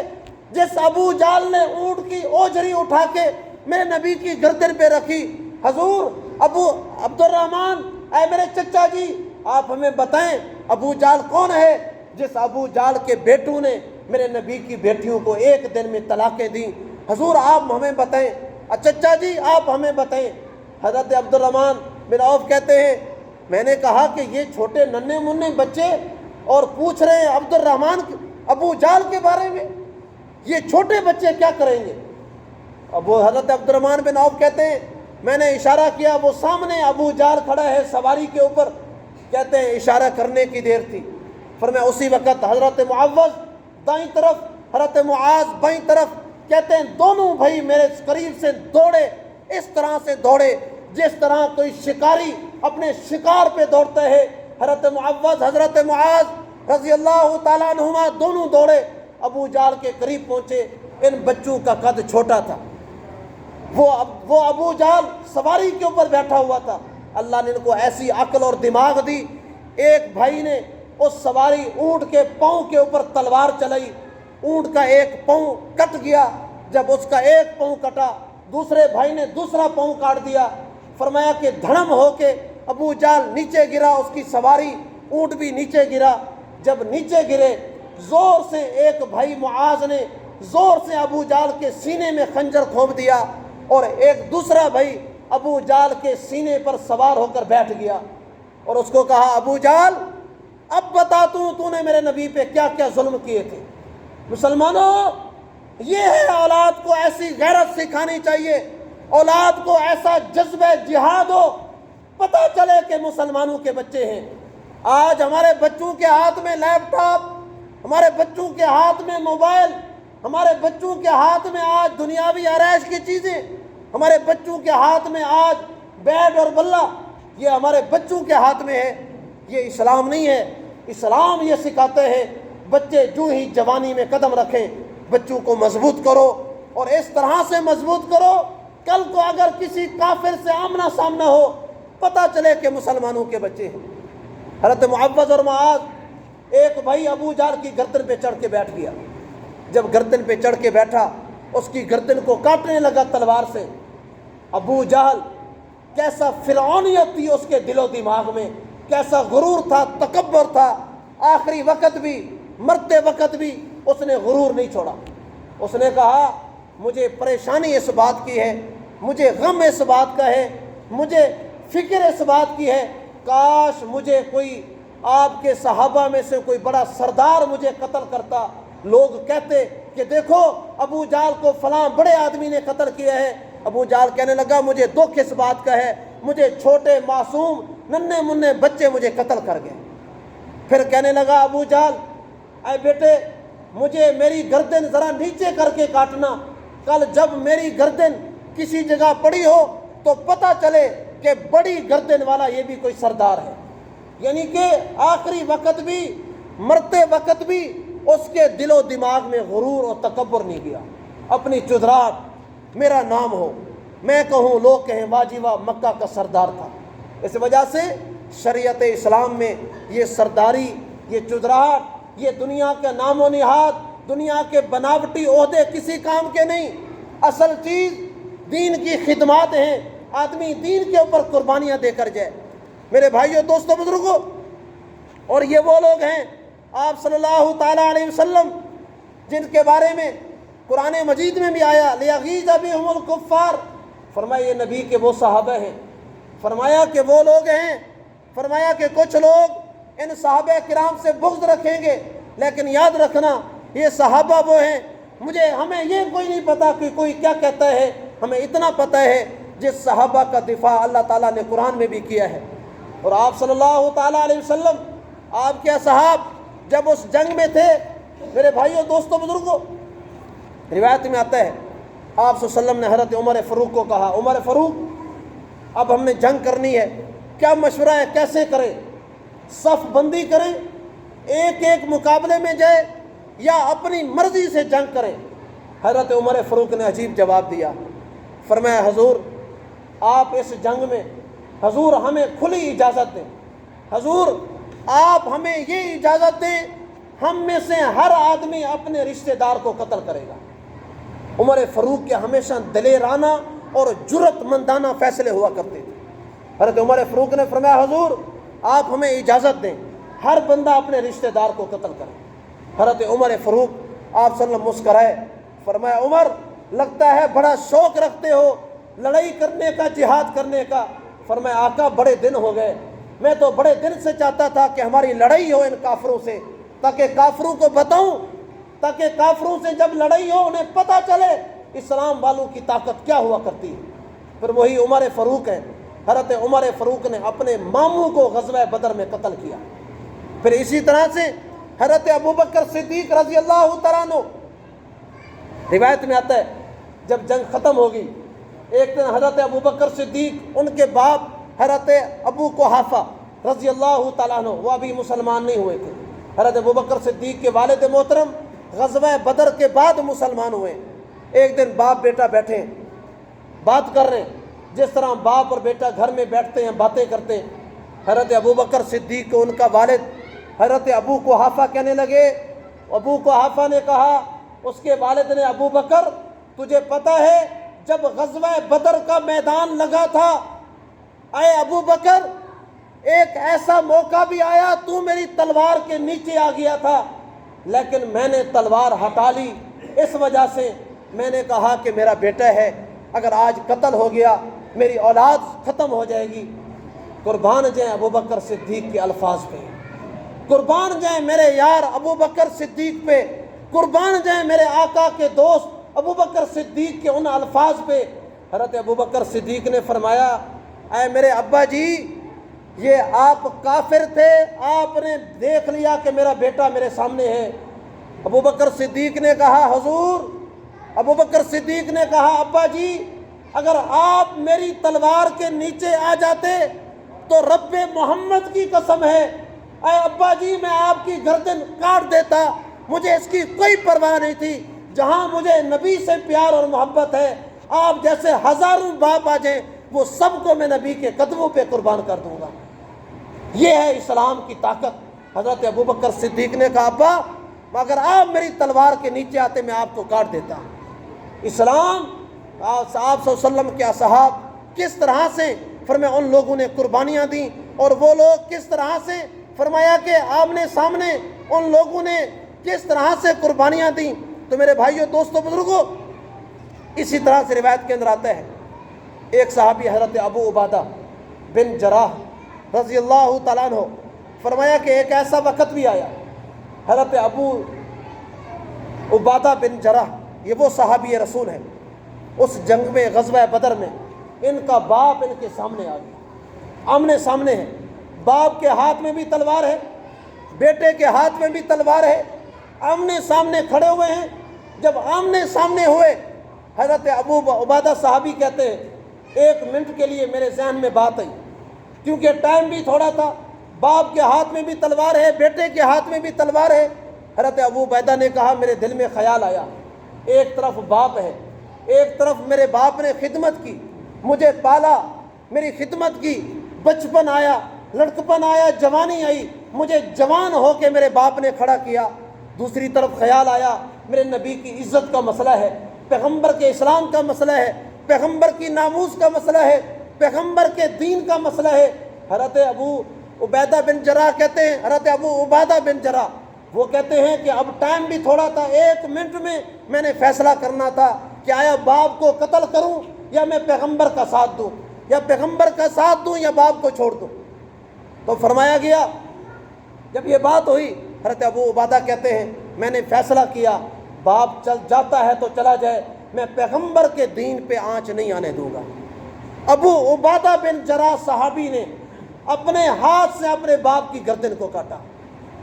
جس ابو جہل نے اونٹ کی اوجری اٹھا کے میرے نبی کی گردن پہ رکھی؟ حضور ابو عبد الرحمن، اے میرے چچا جی آپ ہمیں بتائیں ابو جہل کون ہے جس ابو جہل کے بیٹوں نے میرے نبی کی بیٹیوں کو ایک دن میں طلاقیں دیں؟ حضور آپ ہمیں بتائیں، چچا جی آپ ہمیں بتائیں۔ حضرت عبد الرحمن بن عوف کہتے ہیں میں نے کہا کہ یہ چھوٹے ننھے منھے بچے اور پوچھ رہے ہیں عبد الرحمن ابو جہل کے بارے میں، یہ چھوٹے بچے کیا کریں گے؟ اب وہ حضرت عبد الرحمن بن عوف کہتے ہیں میں نے اشارہ کیا، وہ سامنے ابو جہل کھڑا ہے سواری کے اوپر، کہتے ہیں اشارہ کرنے کی دیر تھی۔ فرمایا اسی وقت حضرت معوذ دائیں طرف، حضرت معاذ بائیں طرف، کہتے ہیں دونوں بھائی میرے قریب سے دوڑے، اس طرح سے دوڑے جس طرح کوئی شکاری اپنے شکار پہ دوڑتا ہے۔ حضرت معوذ حضرت معاذ رضی اللہ تعالیٰ عنہما دونوں دوڑے، ابو جہل کے قریب پہنچے۔ ان بچوں کا قد چھوٹا تھا، وہ ابو جہل سواری کے اوپر بیٹھا ہوا تھا۔ اللہ نے ان کو ایسی عقل اور دماغ دی، ایک بھائی نے اس سواری اونٹ کے پاؤں کے اوپر تلوار چلائی، اونٹ کا ایک پاؤں کٹ گیا۔ جب اس کا ایک پاؤں کٹا دوسرے بھائی نے دوسرا پاؤں کاٹ دیا۔ فرمایا کہ دھڑم ہو کے ابو جہل نیچے گرا، اس کی سواری اونٹ بھی نیچے گرا۔ جب نیچے گرے زور سے ایک بھائی معاذ نے زور سے ابو جہل کے سینے میں خنجر کھوپ دیا، اور ایک دوسرا بھائی ابو جہل کے سینے پر سوار ہو کر بیٹھ گیا اور اس کو کہا ابو جہل اب بتا تو نے میرے نبی پہ کیا کیا ظلم کیے تھے۔ مسلمانوں یہ ہے اولاد کو ایسی غیرت سکھانی چاہیے، اولاد کو ایسا جذبہ جہاد ہو، پتہ چلے کہ مسلمانوں کے بچے ہیں۔ آج ہمارے بچوں کے ہاتھ میں لیپ ٹاپ، ہمارے بچوں کے ہاتھ میں موبائل، ہمارے بچوں کے ہاتھ میں آج دنیاوی آرائش کی چیزیں، ہمارے بچوں کے ہاتھ میں آج بیٹ اور بلہ، یہ ہمارے بچوں کے ہاتھ میں ہے۔ یہ اسلام نہیں ہے۔ اسلام یہ سکھاتے ہیں بچے جو ہی جوانی میں قدم رکھیں بچوں کو مضبوط کرو، اور اس طرح سے مضبوط کرو کل کو اگر کسی کافر سے آمنا سامنا ہو پتہ چلے کہ مسلمانوں کے بچے ہیں۔ حضرت معوذ اور معاذ، ایک بھائی ابو جہل کی گردن پہ چڑھ کے بیٹھ گیا۔ جب گردن پہ چڑھ کے بیٹھا اس کی گردن کو کاٹنے لگا تلوار سے۔ ابو جہل کیسا فرعونیت تھی اس کے دل و دماغ میں، کیسا غرور تھا، تکبر تھا، آخری وقت بھی مرتے وقت بھی اس نے غرور نہیں چھوڑا۔ اس نے کہا مجھے پریشانی اس بات کی ہے، مجھے غم اس بات کا ہے، مجھے فکر اس بات کی ہے، کاش مجھے کوئی آپ کے صحابہ میں سے کوئی بڑا سردار مجھے قتل کرتا، لوگ کہتے کہ دیکھو ابو جہل کو فلاں بڑے آدمی نے قتل کیا ہے۔ ابو جہل کہنے لگا مجھے دکھ اس بات کا ہے، مجھے چھوٹے معصوم ننھے منھے بچے مجھے قتل کر گئے۔ پھر کہنے لگا ابو جہل اے بیٹے مجھے میری گردن ذرا نیچے کر کے کاٹنا، کل جب میری گردن کسی جگہ پڑی ہو تو پتہ چلے کہ بڑی گردن والا یہ بھی کوئی سردار ہے۔ یعنی کہ آخری وقت بھی مرتے وقت بھی اس کے دل و دماغ میں غرور اور تکبر نہیں گیا۔ اپنی چدراہٹ میرا نام ہو، میں کہوں لوگ کہیں واہ جی واہ مکہ کا سردار تھا۔ اس وجہ سے شریعت اسلام میں یہ سرداری، یہ چدراہٹ، یہ دنیا کا نام و نہاد، دنیا کے بناوٹی عہدے کسی کام کے نہیں۔ اصل چیز دین کی خدمات ہیں، آدمی دین کے اوپر قربانیاں دے کر جائے۔ میرے بھائیوں دوستوں بزرگوں، اور یہ وہ لوگ ہیں آپ صلی اللہ تعالیٰ علیہ وسلم جن کے بارے میں قرآن مجید میں بھی آیا لیغیظ بہم الکفار، فرمایا یہ نبی کے وہ صحابہ ہیں، فرمایا کہ وہ لوگ ہیں، فرمایا کہ کچھ لوگ ان صحابہ کرام سے بغض رکھیں گے، لیکن یاد رکھنا یہ صحابہ وہ ہیں، ہمیں یہ کوئی نہیں پتا کہ کوئی کیا کہتا ہے، ہمیں اتنا پتہ ہے جس صحابہ کا دفاع اللہ تعالیٰ نے قرآن میں بھی کیا ہے۔ اور آپ صلی اللہ تعالیٰ علیہ وسلم، آپ کے اصحاب جب اس جنگ میں تھے، میرے بھائیوں دوستوں بزرگوں، روایت میں آتا ہے آپ صلی اللہ علیہ وسلم نے حضرت عمر فاروق کو کہا، عمر فاروق اب ہم نے جنگ کرنی ہے، کیا مشورہ ہے، کیسے کریں؟ صف بندی کریں، ایک ایک مقابلے میں جائے، یا اپنی مرضی سے جنگ کریں؟ حضرت عمر فاروق نے عجیب جواب دیا، فرمایا حضور آپ اس جنگ میں حضور ہمیں کھلی اجازت دیں، حضور آپ ہمیں یہ اجازت دیں، ہم میں سے ہر آدمی اپنے رشتہ دار کو قتل کرے گا۔ عمر فاروق کے ہمیشہ دلیرانہ اور جرأت مندانہ فیصلے ہوا کرتے تھے۔ حضرت عمر فاروق نے فرمایا حضور آپ ہمیں اجازت دیں، ہر بندہ اپنے رشتہ دار کو قتل کرے۔ حضرت عمر فاروق آپ صلی اللہ علیہ وسلم مسکرائے، فرمایا عمر لگتا ہے بڑا شوق رکھتے ہو لڑائی کرنے کا، جہاد کرنے کا۔ فرمایا آقا بڑے دن ہو گئے، میں تو بڑے دن سے چاہتا تھا کہ ہماری لڑائی ہو ان کافروں سے، تاکہ کافروں کو بتاؤں، تاکہ کافروں سے جب لڑائی ہو انہیں پتہ چلے اسلام والوں کی طاقت کیا ہوا کرتی ہے۔ پھر وہی عمر فاروق ہے، حضرت عمر فاروق نے اپنے ماموں کو غزوہ بدر میں قتل کیا۔ پھر اسی طرح سے حضرت ابوبکر صدیق رضی اللہ تعالیٰ عنہ، روایت میں آتا ہے جب جنگ ختم ہوگی، ایک دن حضرت ابوبکر صدیق، ان کے باپ حضرت ابو قحافہ رضی اللہ تعالیٰ عنہ، وہ ابھی مسلمان نہیں ہوئے تھے، حضرت ابوبکر صدیق کے والد محترم غزوہ بدر کے بعد مسلمان ہوئے۔ ایک دن باپ بیٹا بیٹھے بات کر رہے ہیں، جس طرح باپ اور بیٹا گھر میں بیٹھتے ہیں باتیں کرتے ہیں۔ حضرت ابوبکر صدیق کو ان کا والد حضرت ابو قحافہ کہنے لگے، ابو قحافہ نے کہا، اس کے والد نے، ابو بکر تجھے پتہ ہے جب غزوہ بدر کا میدان لگا تھا، اے ابو بکر ایک ایسا موقع بھی آیا تو میری تلوار کے نیچے آ گیا تھا، لیکن میں نے تلوار ہٹا لی، اس وجہ سے میں نے کہا کہ میرا بیٹا ہے، اگر آج قتل ہو گیا میری اولاد ختم ہو جائے گی۔ قربان جائیں ابو بکر صدیق کے الفاظ پہ، قربان جائیں میرے یار ابو بکر صدیق پہ، قربان جائیں میرے آقا کے دوست ابو بکر صدیق کے ان الفاظ پہ۔ حضرت ابو بکر صدیق نے فرمایا، اے میرے ابا جی یہ آپ کافر تھے، آپ نے دیکھ لیا کہ میرا بیٹا میرے سامنے ہے۔ ابو بکر صدیق نے کہا حضور، ابو بکر صدیق نے کہا ابا جی اگر آپ میری تلوار کے نیچے آ جاتے تو رب محمد کی قسم ہے اے ابا جی میں آپ کی گردن کاٹ دیتا، مجھے اس کی کوئی پرواہ نہیں تھی، جہاں مجھے نبی سے پیار اور محبت ہے، آپ جیسے ہزاروں باپ آ جائیں وہ سب کو میں نبی کے قدموں پہ قربان کر دوں گا۔ یہ ہے اسلام کی طاقت۔ حضرت ابوبکر صدیق نے کہا ابا اگر آپ میری تلوار کے نیچے آتے میں آپ کو کاٹ دیتا۔ اسلام آپ صلی اللہ علیہ وسلم کے اصحاب کس طرح سے فرمایا ان لوگوں نے قربانیاں دیں، اور وہ لوگ کس طرح سے فرمایا کہ آمنے سامنے ان لوگوں نے کس طرح سے قربانیاں دیں۔ تو میرے بھائیوں دوستوں بزرگوں، اسی طرح سے روایت کے اندر آتا ہے ایک صحابی حضرت ابو عبادہ بن جراح رضی اللہ تعالیٰ عنہ، فرمایا کہ ایک ایسا وقت بھی آیا، حضرت ابو عبادہ بن جراح یہ وہ صحابی رسول ہیں، اس جنگ میں غزوہ بدر میں ان کا باپ ان کے سامنے آ گیا، آمنے سامنے ہے، باپ کے ہاتھ میں بھی تلوار ہے، بیٹے کے ہاتھ میں بھی تلوار ہے، آمنے سامنے کھڑے ہوئے ہیں۔ جب آمنے سامنے ہوئے حضرت ابو عبادہ صحابی کہتے ہیں ایک منٹ کے لیے میرے ذہن میں بات آئی، کیونکہ ٹائم بھی تھوڑا تھا، باپ کے ہاتھ میں بھی تلوار ہے، بیٹے کے ہاتھ میں بھی تلوار ہے۔ حضرت ابو عبیدہ نے کہا میرے دل میں خیال آیا، ایک طرف باپ ہے، ایک طرف میرے باپ نے خدمت کی، مجھے پالا، میری خدمت کی، بچپن آیا، لڑکپن آیا، جوانی آئی، مجھے جوان ہو کے میرے باپ نے کھڑا کیا۔ دوسری طرف خیال آیا میرے نبی کی عزت کا مسئلہ ہے، پیغمبر کے اسلام کا مسئلہ ہے، پیغمبر کی ناموس کا مسئلہ ہے، پیغمبر کے دین کا مسئلہ ہے۔ حضرت ابو عبیدہ بن جراح کہتے ہیں، حضرت ابو عبیدہ بن جراح وہ کہتے ہیں کہ اب ٹائم بھی تھوڑا تھا، 1 منٹ میں نے فیصلہ کرنا تھا کہ آیا باپ کو قتل کروں یا میں پیغمبر کا ساتھ دوں، یا پیغمبر کا ساتھ دوں یا باپ کو چھوڑ دوں۔ تو فرمایا گیا، جب یہ بات ہوئی، حضرت ابو عبیدہ کہتے ہیں میں نے فیصلہ کیا باپ چل جاتا ہے تو چلا جائے، میں پیغمبر کے دین پہ آنچ نہیں آنے دوں گا۔ ابو عبیدہ بن جراح صحابی نے اپنے ہاتھ سے اپنے باپ کی گردن کو کاٹا۔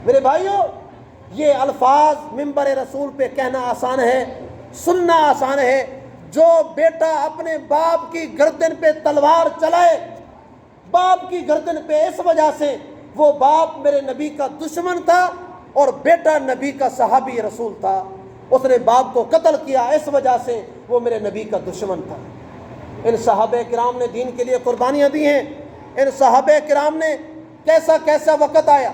میرے بھائیوں، یہ الفاظ منبر رسول پہ کہنا آسان ہے، سننا آسان ہے۔ جو بیٹا اپنے باپ کی گردن پہ تلوار چلائے، باپ کی گردن پہ، اس وجہ سے وہ باپ میرے نبی کا دشمن تھا اور بیٹا نبی کا صحابی رسول تھا، اس نے باپ کو قتل کیا، اس وجہ سے وہ میرے نبی کا دشمن تھا۔ ان صحابہ کرام نے دین کے لیے قربانیاں دی ہیں۔ ان صحابہ کرام نے کیسا کیسا وقت آیا۔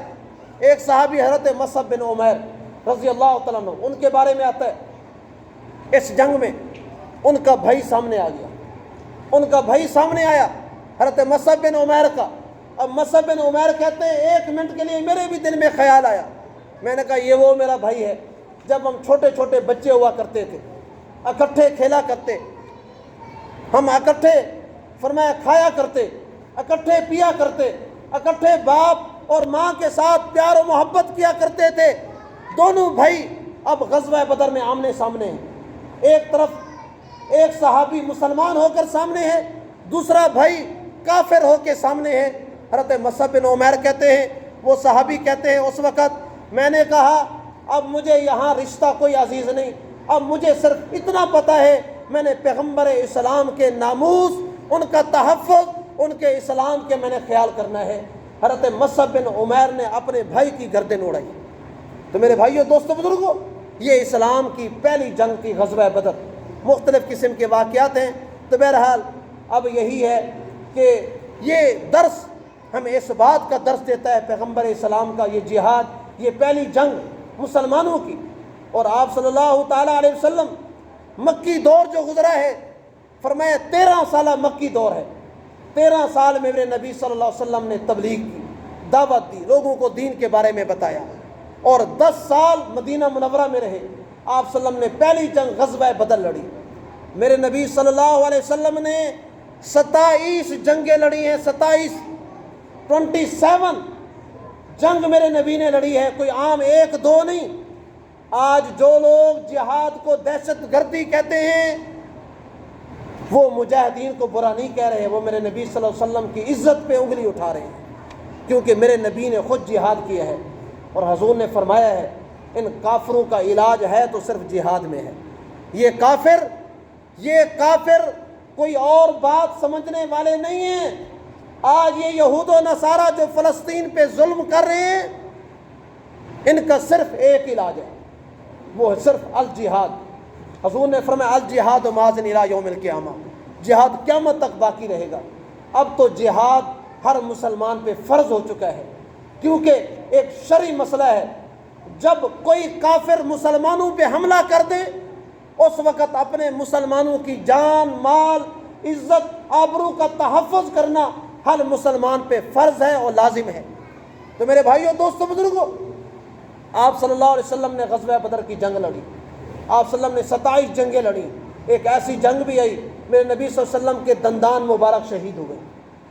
ایک صحابی حضرت مصعب بن عمیر رضی اللہ تعالیٰ عنہ، ان کے بارے میں آتا ہے اس جنگ میں ان کا بھائی سامنے آ گیا، ان کا بھائی سامنے آیا حضرت مصعب بن عمیر کا۔ اب مصعب بن عمیر کہتے ہیں 1 منٹ کے لیے میرے بھی دل میں خیال آیا، میں نے کہا یہ وہ میرا بھائی ہے، جب ہم چھوٹے چھوٹے بچے ہوا کرتے تھے، اکٹھے کھیلا کرتے، ہم اکٹھے فرمایا کھایا کرتے، اکٹھے پیا کرتے، اکٹھے باپ اور ماں کے ساتھ پیار و محبت کیا کرتے تھے۔ دونوں بھائی اب غزوہ بدر میں آمنے سامنے ہیں، ایک طرف ایک صحابی مسلمان ہو کر سامنے ہے، دوسرا بھائی کافر ہو کے سامنے ہے۔ حضرت مصعب بن عمیر کہتے ہیں، وہ صحابی کہتے ہیں اس وقت میں نے کہا اب مجھے یہاں رشتہ کوئی عزیز نہیں، اب مجھے صرف اتنا پتہ ہے میں نے پیغمبر اسلام کے ناموس، ان کا تحفظ، ان کے اسلام کے میں نے خیال کرنا ہے۔ حضرت مصعب بن عمیر نے اپنے بھائی کی گردن اڑائی۔ تو میرے بھائیوں، دوستو، بزرگوں، یہ اسلام کی پہلی جنگ کی غزوہ بدر، مختلف قسم کے واقعات ہیں۔ تو بہرحال اب یہی ہے کہ یہ درس ہمیں اس بات کا درس دیتا ہے پیغمبر اسلام کا یہ جہاد، یہ پہلی جنگ مسلمانوں کی، اور آپ صلی اللہ تعالیٰ علیہ وسلم مکی دور جو گزرا ہے، فرمایا 13 سالہ مکی دور ہے۔ 13 سال میں میرے نبی صلی اللہ علیہ وسلم نے تبلیغ کی، دعوت دی، لوگوں کو دین کے بارے میں بتایا، اور 10 سال مدینہ منورہ میں رہے۔ آپ صلی اللہ علیہ وسلم نے پہلی جنگ غزوہ بدر لڑی۔ میرے نبی صلی اللہ علیہ وسلم نے 27 جنگیں لڑی ہیں، 27 جنگ میرے نبی نے لڑی ہے، کوئی عام 1-2 نہیں۔ آج جو لوگ جہاد کو دہشت گردی کہتے ہیں، وہ مجاہدین کو برا نہیں کہہ رہے، وہ میرے نبی صلی اللہ علیہ وسلم کی عزت پہ انگلی اٹھا رہے ہیں، کیونکہ میرے نبی نے خود جہاد کیا ہے، اور حضور نے فرمایا ہے ان کافروں کا علاج ہے تو صرف جہاد میں ہے۔ یہ کافر کوئی اور بات سمجھنے والے نہیں ہیں۔ آج یہ یہود و نصارہ جو فلسطین پہ ظلم کر رہے ہیں، ان کا صرف ایک علاج ہے، وہ صرف الجہاد۔ حضور نے فرمایا الجہاد ماضٍ الی یوم القیامہ، جہاد قیامت تک باقی رہے گا۔ اب تو جہاد ہر مسلمان پہ فرض ہو چکا ہے، کیونکہ ایک شرعی مسئلہ ہے۔ جب کوئی کافر مسلمانوں پہ حملہ کر دے، اس وقت اپنے مسلمانوں کی جان، مال، عزت، آبرو کا تحفظ کرنا ہر مسلمان پہ فرض ہے اور لازم ہے۔ تو میرے بھائیوں، دوستو، بزرگوں، آپ صلی اللہ علیہ وسلم نے غزوہ بدر کی جنگ لڑی۔ آپ صلی اللہ علیہ وسلم نے 27 جنگیں لڑیں۔ ایک ایسی جنگ بھی آئی میرے نبی صلی اللہ علیہ وسلم کے دندان مبارک شہید ہوئے۔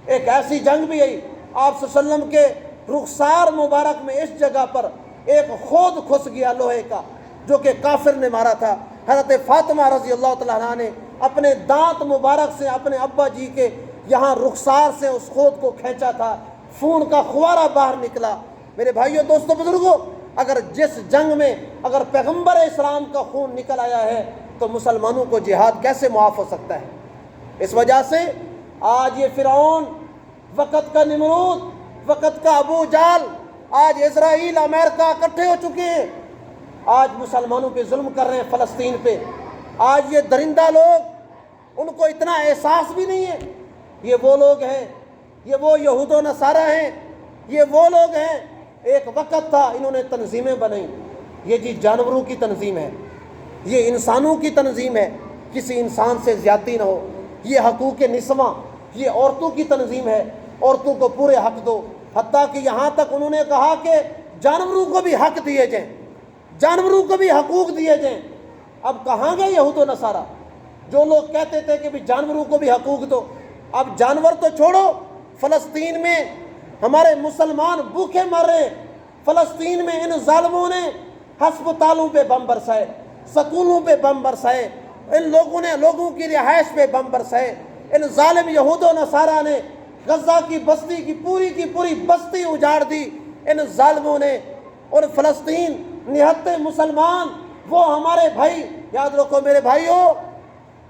ایک ایسی جنگ بھی آئی آپ صلی اللہ علیہ وسلم کے رخسار مبارک میں اس جگہ پر ایک خود کھس گیا لوہے کا، جو کہ کافر نے مارا تھا۔ حضرت فاطمہ رضی اللہ تعالیٰ عنہ نے اپنے دانت مبارک سے اپنے ابا جی کے یہاں رخسار سے اس خود کو کھینچا تھا، خون کا فوارہ باہر نکلا۔ میرے بھائیوں، دوستو، بزرگوں، اگر جس جنگ میں اگر پیغمبر اسلام کا خون نکل آیا ہے تو مسلمانوں کو جہاد کیسے معاف ہو سکتا ہے؟ اس وجہ سے آج یہ فرعون، وقت کا نمرود، وقت کا ابو جال، آج اسرائیل، امریکہ اکٹھے ہو چکے ہیں، آج مسلمانوں پہ ظلم کر رہے ہیں، فلسطین پہ۔ آج یہ درندہ لوگ، ان کو اتنا احساس بھی نہیں ہے، یہ وہ لوگ ہیں، یہ وہ یہود و نصارہ ہیں، یہ وہ لوگ ہیں۔ ایک وقت تھا انہوں نے تنظیمیں بنائیں، یہ جی جانوروں کی تنظیم ہے، یہ انسانوں کی تنظیم ہے، کسی انسان سے زیادتی نہ ہو، یہ حقوق نسواں، یہ عورتوں کی تنظیم ہے، عورتوں کو پورے حق دو۔ حتیٰ کہ یہاں تک انہوں نے کہا کہ جانوروں کو بھی حق دیے جائیں، جانوروں کو بھی حقوق دیے جائیں۔ اب کہاں گئے یہود و نصارہ جو لوگ کہتے تھے کہ بھی جانوروں کو بھی حقوق دو؟ اب جانور تو چھوڑو، فلسطین میں ہمارے مسلمان بھوکے مر رہے ہیں۔ فلسطین میں ان ظالموں نے ہسپتالوں پہ بم برسائے، سکولوں پہ بم برسائے، ان لوگوں نے لوگوں کی رہائش پہ بم برسائے۔ ان ظالم یہود و نصارہ نے غزہ کی بستی کی پوری بستی اجاڑ دی ان ظالموں نے۔ اور فلسطین نہتے مسلمان وہ ہمارے بھائی، یاد رکھو میرے بھائیو،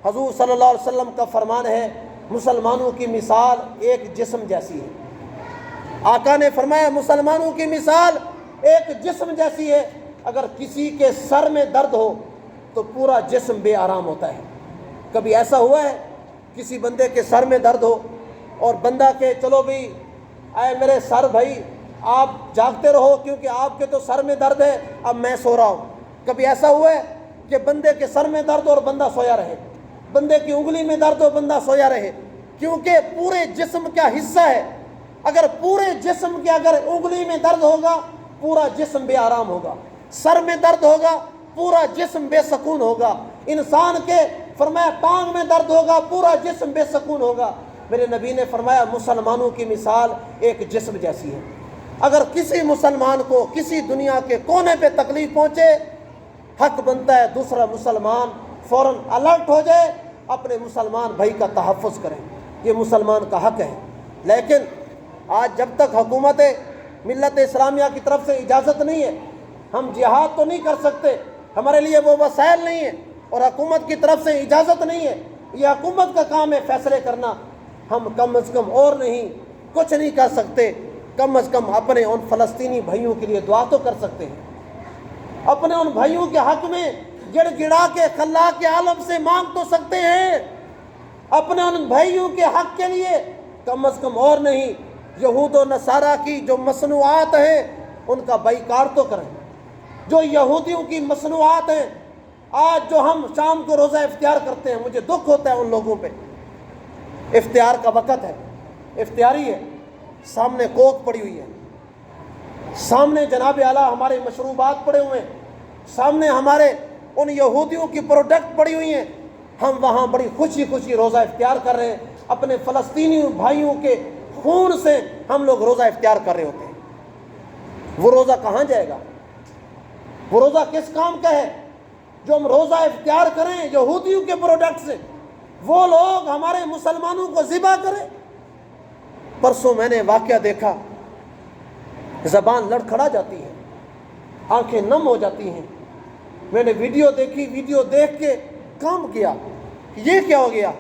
حضور صلی اللہ علیہ وسلم کا فرمان ہے مسلمانوں کی مثال ایک جسم جیسی ہے۔ آقا نے فرمایا مسلمانوں کی مثال ایک جسم جیسی ہے، اگر کسی کے سر میں درد ہو تو پورا جسم بے آرام ہوتا ہے۔ کبھی ایسا ہوا ہے کسی بندے کے سر میں درد ہو اور بندہ کہ چلو بھی اے میرے سر بھائی آپ جاگتے رہو کیونکہ آپ کے تو سر میں درد ہے، اب میں سو رہا ہوں؟ کبھی ایسا ہوا ہے کہ بندے کے سر میں درد ہو اور بندہ سویا رہے، بندے کی انگلی میں درد ہو بندہ سویا رہے؟ کیونکہ پورے جسم کا حصہ ہے۔ اگر پورے جسم کے اگر انگلی میں درد ہوگا پورا جسم بے آرام ہوگا، سر میں درد ہوگا پورا جسم بے سکون ہوگا، انسان کے فرمایا ٹانگ میں درد ہوگا پورا جسم بے سکون ہوگا۔ میرے نبی نے فرمایا مسلمانوں کی مثال ایک جسم جیسی ہے۔ اگر کسی مسلمان کو کسی دنیا کے کونے پہ تکلیف پہنچے، حق بنتا ہے دوسرا مسلمان فوراً الرٹ ہو جائے، اپنے مسلمان بھائی کا تحفظ کریں، یہ مسلمان کا حق ہے۔ لیکن آج جب تک حکومت ملت اسلامیہ کی طرف سے اجازت نہیں ہے، ہم جہاد تو نہیں کر سکتے، ہمارے لیے وہ وسائل نہیں ہیں، اور حکومت کی طرف سے اجازت نہیں ہے، یہ حکومت کا کام ہے فیصلے کرنا۔ ہم کم از کم اور نہیں کچھ نہیں کر سکتے، کم از کم اپنے ان فلسطینی بھائیوں کے لیے دعا تو کر سکتے ہیں، اپنے ان بھائیوں کے حق میں گڑ گڑا کے خلاق کے عالم سے مانگ تو سکتے ہیں، اپنے ان بھائیوں کے حق کے لیے کم از کم اور نہیں یہود و نصارہ کی جو مصنوعات ہیں ان کا بائیکاٹ تو کریں۔ جو یہودیوں کی مصنوعات ہیں، آج جو ہم شام کو روزہ افطار کرتے ہیں، مجھے دکھ ہوتا ہے ان لوگوں پہ۔ افطار کا وقت ہے، افطاری ہے، سامنے کوک پڑی ہوئی ہے، سامنے جناب اعلیٰ ہمارے مشروبات پڑے ہوئے ہیں، سامنے ہمارے ان یہودیوں کی پروڈکٹ پڑی ہوئی ہیں، ہم وہاں بڑی خوشی خوشی روزہ افطار کر رہے ہیں، اپنے فلسطینی بھائیوں کے خون سے ہم لوگ روزہ افطار کر رہے ہوتے ہیں۔ وہ روزہ کہاں جائے گا؟ وہ روزہ کس کام کا ہے جو ہم روزہ افطار کریں یہودیوں کے پروڈکٹ سے؟ وہ لوگ ہمارے مسلمانوں کو ذبح کریں۔ پرسوں میں نے واقعہ دیکھا، زبان لڑکھڑا جاتی ہے، آنکھیں نم ہو جاتی ہیں۔ میں نے ویڈیو دیکھی، ویڈیو دیکھ کے کام کیا، یہ کیا ہو گیا؟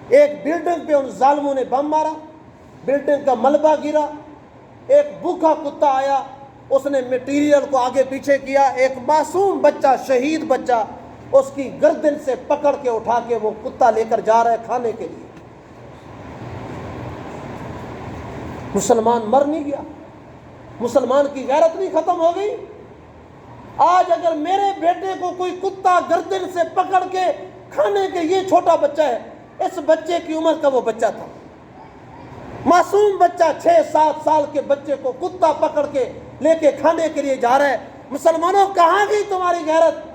ایک بلڈنگ پہ ان ظالموں نے بم مارا، بلڈنگ کا ملبہ گرا، ایک بھوکا کتا آیا، اس نے میٹیریل کو آگے پیچھے کیا، ایک معصوم بچہ، شہید بچہ، اس کی گردن سے پکڑ کے اٹھا کے وہ کتا لے کر جا رہا ہے کھانے کے لیے۔ مسلمان مر نہیں گیا؟ مسلمان کی غیرت نہیں ختم ہو گئی؟ آج اگر میرے بیٹے کو کوئی کتا گردن سے پکڑ کے کھانے کے، یہ چھوٹا بچہ ہے، اس بچے کی عمر کا وہ بچہ تھا، معصوم بچہ 6-7 سال کے بچے کو کتا پکڑ کے لے کے کھانے کے لیے جا رہا ہے۔ مسلمانوں کہاں گئی تمہاری غیرت؟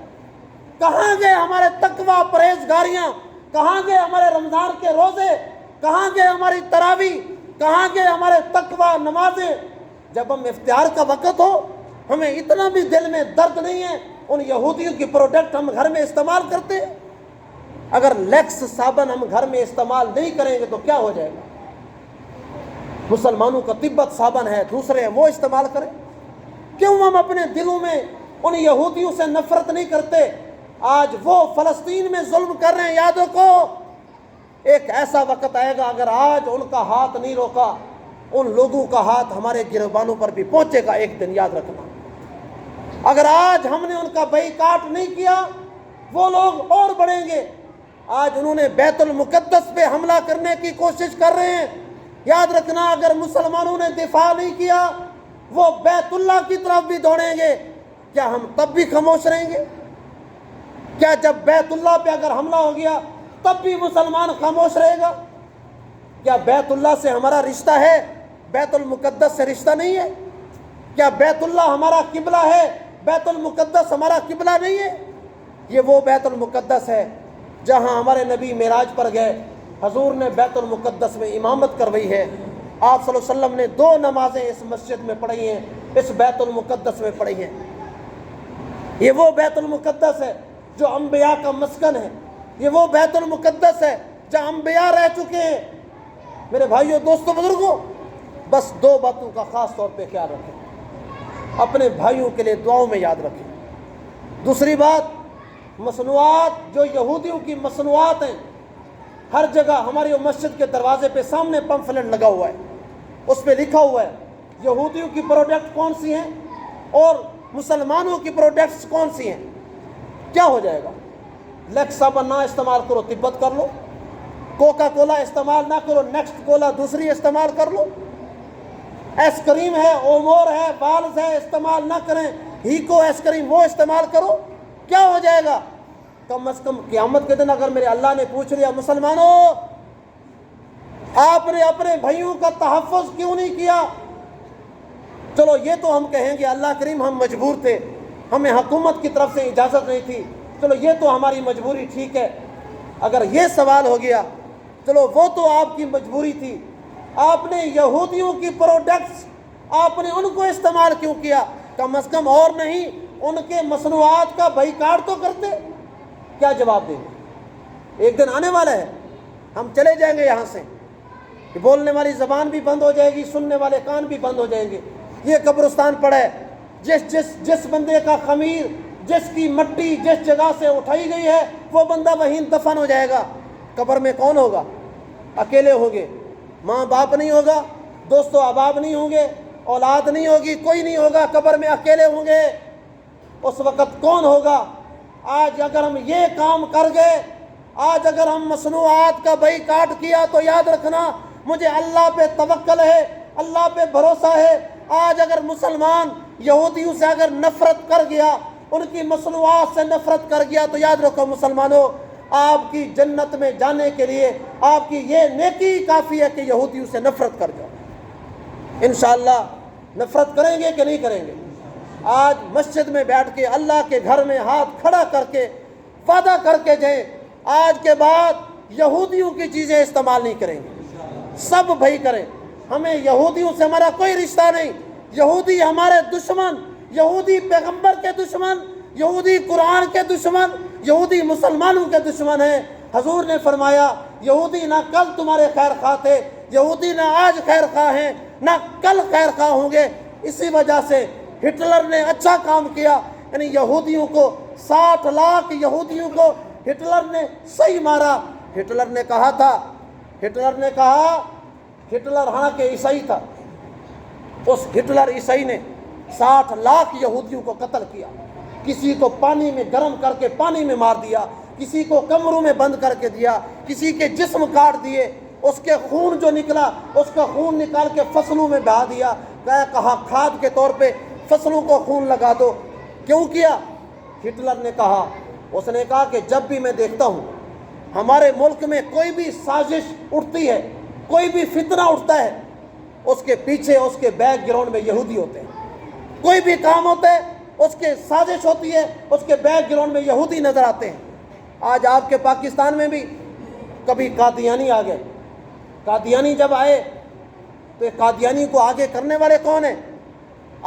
کہاں گئے ہمارے تقویٰ پرہیزگاریاں؟ کہاں گئے ہمارے رمضان کے روزے؟ کہاں گئے ہماری تراویح؟ کہاں گئے ہمارے تقویٰ نمازیں؟ جب ہم افطار کا وقت ہو ہمیں اتنا بھی دل میں درد نہیں ہے، ان یہودیوں کی پروڈکٹ ہم گھر میں استعمال کرتے ہیں۔ اگر لیکس صابن ہم گھر میں استعمال نہیں کریں گے تو کیا ہو جائے گا؟ مسلمانوں کا تبت صابن ہے، دوسرے ہیں وہ استعمال کریں۔ کیوں ہم اپنے دلوں میں ان یہودیوں سے نفرت نہیں کرتے؟ آج وہ فلسطین میں ظلم کر رہے ہیں، یاد رکھو ایک ایسا وقت آئے گا اگر آج ان کا ہاتھ نہیں روکا، ان لوگوں کا ہاتھ ہمارے گریبانوں پر بھی پہنچے گا ایک دن، یاد رکھنا۔ اگر آج ہم نے ان کا بائیکاٹ نہیں کیا وہ لوگ اور بڑھیں گے۔ آج انہوں نے بیت المقدس پہ حملہ کرنے کی کوشش کر رہے ہیں، یاد رکھنا اگر مسلمانوں نے دفاع نہیں کیا وہ بیت اللہ کی طرف بھی دوڑیں گے۔ کیا ہم تب بھی خاموش رہیں گے؟ کیا جب بیت اللہ پہ اگر حملہ ہو گیا تب بھی مسلمان خاموش رہے گا؟ کیا بیت اللہ سے ہمارا رشتہ ہے بیت المقدس سے رشتہ نہیں ہے؟ کیا بیت اللہ ہمارا قبلہ ہے؟ بیت المقدس ہمارا قبلہ نہیں ہے؟ یہ وہ بیت المقدس ہے جہاں ہمارے نبی معراج پر گئے، حضور نے بیت المقدس میں امامت کروائی ہے، آپ صلی اللہ علیہ وسلم نے 2 نمازیں اس مسجد میں پڑھی ہیں، اس بیت المقدس میں پڑھی ہیں۔ یہ وہ بیت المقدس ہے جو انبیاء کا مسکن ہے، یہ وہ بیت المقدس ہے جہاں انبیاء رہ چکے ہیں۔ میرے بھائیوں، دوستوں، بزرگوں، بس 2 باتوں کا خاص طور پہ خیال رکھیں، اپنے بھائیوں کے لیے دعاؤں میں یاد رکھیں۔ دوسری بات، مصنوعات جو یہودیوں کی مصنوعات ہیں، ہر جگہ ہماری مسجد کے دروازے پہ سامنے پمفلٹ لگا ہوا ہے، اس پہ لکھا ہوا ہے یہودیوں کی پروڈکٹ کون سی ہیں اور مسلمانوں کی پروڈکٹس کون سی ہیں۔ کیا ہو جائے گا؟ لیکس صابن نہ استعمال کرو، تبت کر لو۔ کوکا کولا استعمال نہ کرو، نیکسٹ کولا دوسری استعمال کر لو۔ ایس کریم ہے، اومور ہے، بالز ہے، استعمال نہ کریں، ہیکو ایس کریم وہ استعمال کرو۔ کیا ہو جائے گا؟ کم از کم قیامت کے دن اگر میرے اللہ نے پوچھ لیا، مسلمانوں آپ نے اپنے بھائیوں کا تحفظ کیوں نہیں کیا؟ چلو یہ تو ہم کہیں گے اللہ کریم ہم مجبور تھے، ہمیں حکومت کی طرف سے اجازت نہیں تھی، چلو یہ تو ہماری مجبوری ٹھیک ہے۔ اگر یہ سوال ہو گیا، چلو وہ تو آپ کی مجبوری تھی، آپ نے یہودیوں کی پروڈکٹس آپ نے ان کو استعمال کیوں کیا؟ کم از کم اور نہیں ان کے مصنوعات کا بائیکاٹ تو کرتے۔ کیا جواب دیں گے؟ ایک دن آنے والا ہے، ہم چلے جائیں گے یہاں سے، بولنے والی زبان بھی بند ہو جائے گی، سننے والے کان بھی بند ہو جائیں گے۔ یہ قبرستان پڑا ہے، جس بندے کا خمیر، جس کی مٹی جس جگہ سے اٹھائی گئی ہے، وہ بندہ وہیں دفن ہو جائے گا۔ قبر میں کون ہوگا؟ اکیلے ہوں گے، ماں باپ نہیں ہوگا، دوست و احباب نہیں ہوں گے، اولاد نہیں ہوگی، کوئی نہیں ہوگا، قبر میں اکیلے ہوں گے۔ اس وقت کون ہوگا؟ آج اگر ہم یہ کام کر گئے، آج اگر ہم مصنوعات کا بائیکاٹ کیا، تو یاد رکھنا مجھے اللہ پہ توکل ہے، اللہ پہ بھروسہ ہے۔ آج اگر مسلمان یہودیوں سے اگر نفرت کر گیا، ان کی مصنوعات سے نفرت کر گیا، تو یاد رکھو مسلمانوں، آپ کی جنت میں جانے کے لیے آپ کی یہ نیکی کافی ہے کہ یہودیوں سے نفرت کر جاؤ۔ انشاءاللہ نفرت کریں گے کہ نہیں کریں گے؟ آج مسجد میں بیٹھ کے اللہ کے گھر میں ہاتھ کھڑا کر کے وعدہ کر کے جائیں، آج کے بعد یہودیوں کی چیزیں استعمال نہیں کریں گے، سب بھائی کریں۔ ہمیں یہودیوں سے ہمارا کوئی رشتہ نہیں، یہودی ہمارے دشمن، یہودی پیغمبر کے دشمن، یہودی قرآن کے دشمن، یہودی مسلمانوں کے دشمن ہیں۔ حضور نے فرمایا یہودی نہ کل تمہارے خیر خواہ تھے، یہودی نہ آج خیر خواہ ہیں، نہ کل خیر خواہ ہوں گے۔ اسی وجہ سے ہٹلر نے اچھا کام کیا، یعنی یہودیوں کو 60 لاکھ یہودیوں کو ہٹلر نے صحیح مارا۔ ہٹلر نے کہا ہٹلر حالانکہ عیسائی تھا، اس ہٹلر عیسائی نے 60 لاکھ یہودیوں کو قتل کیا، کسی کو پانی میں گرم کر کے پانی میں مار دیا، کسی کو کمروں میں بند کر کے دیا، کسی کے جسم کاٹ دیے، اس کے خون جو نکلا اس کا خون نکال کے فصلوں میں بہا دیا، کہا کھاد کے طور پہ فصلوں کو خون لگا دو۔ کیوں کیا؟ ہٹلر نے کہا، اس نے کہا کہ جب بھی میں دیکھتا ہوں ہمارے ملک میں کوئی بھی سازش اٹھتی ہے، کوئی بھی فتنہ اٹھتا ہے، اس کے پیچھے اس کے بیک گراؤنڈ میں یہودی ہوتے ہیں۔ کوئی بھی کام ہوتا ہے اس کے سازش ہوتی ہے، اس کے بیک گراؤنڈ میں یہودی نظر آتے ہیں۔ آج آپ کے پاکستان میں بھی کبھی قادیانی آ گئے، قادیانی جب آئے تو قادیانی کو آگے کرنے والے کون ہیں؟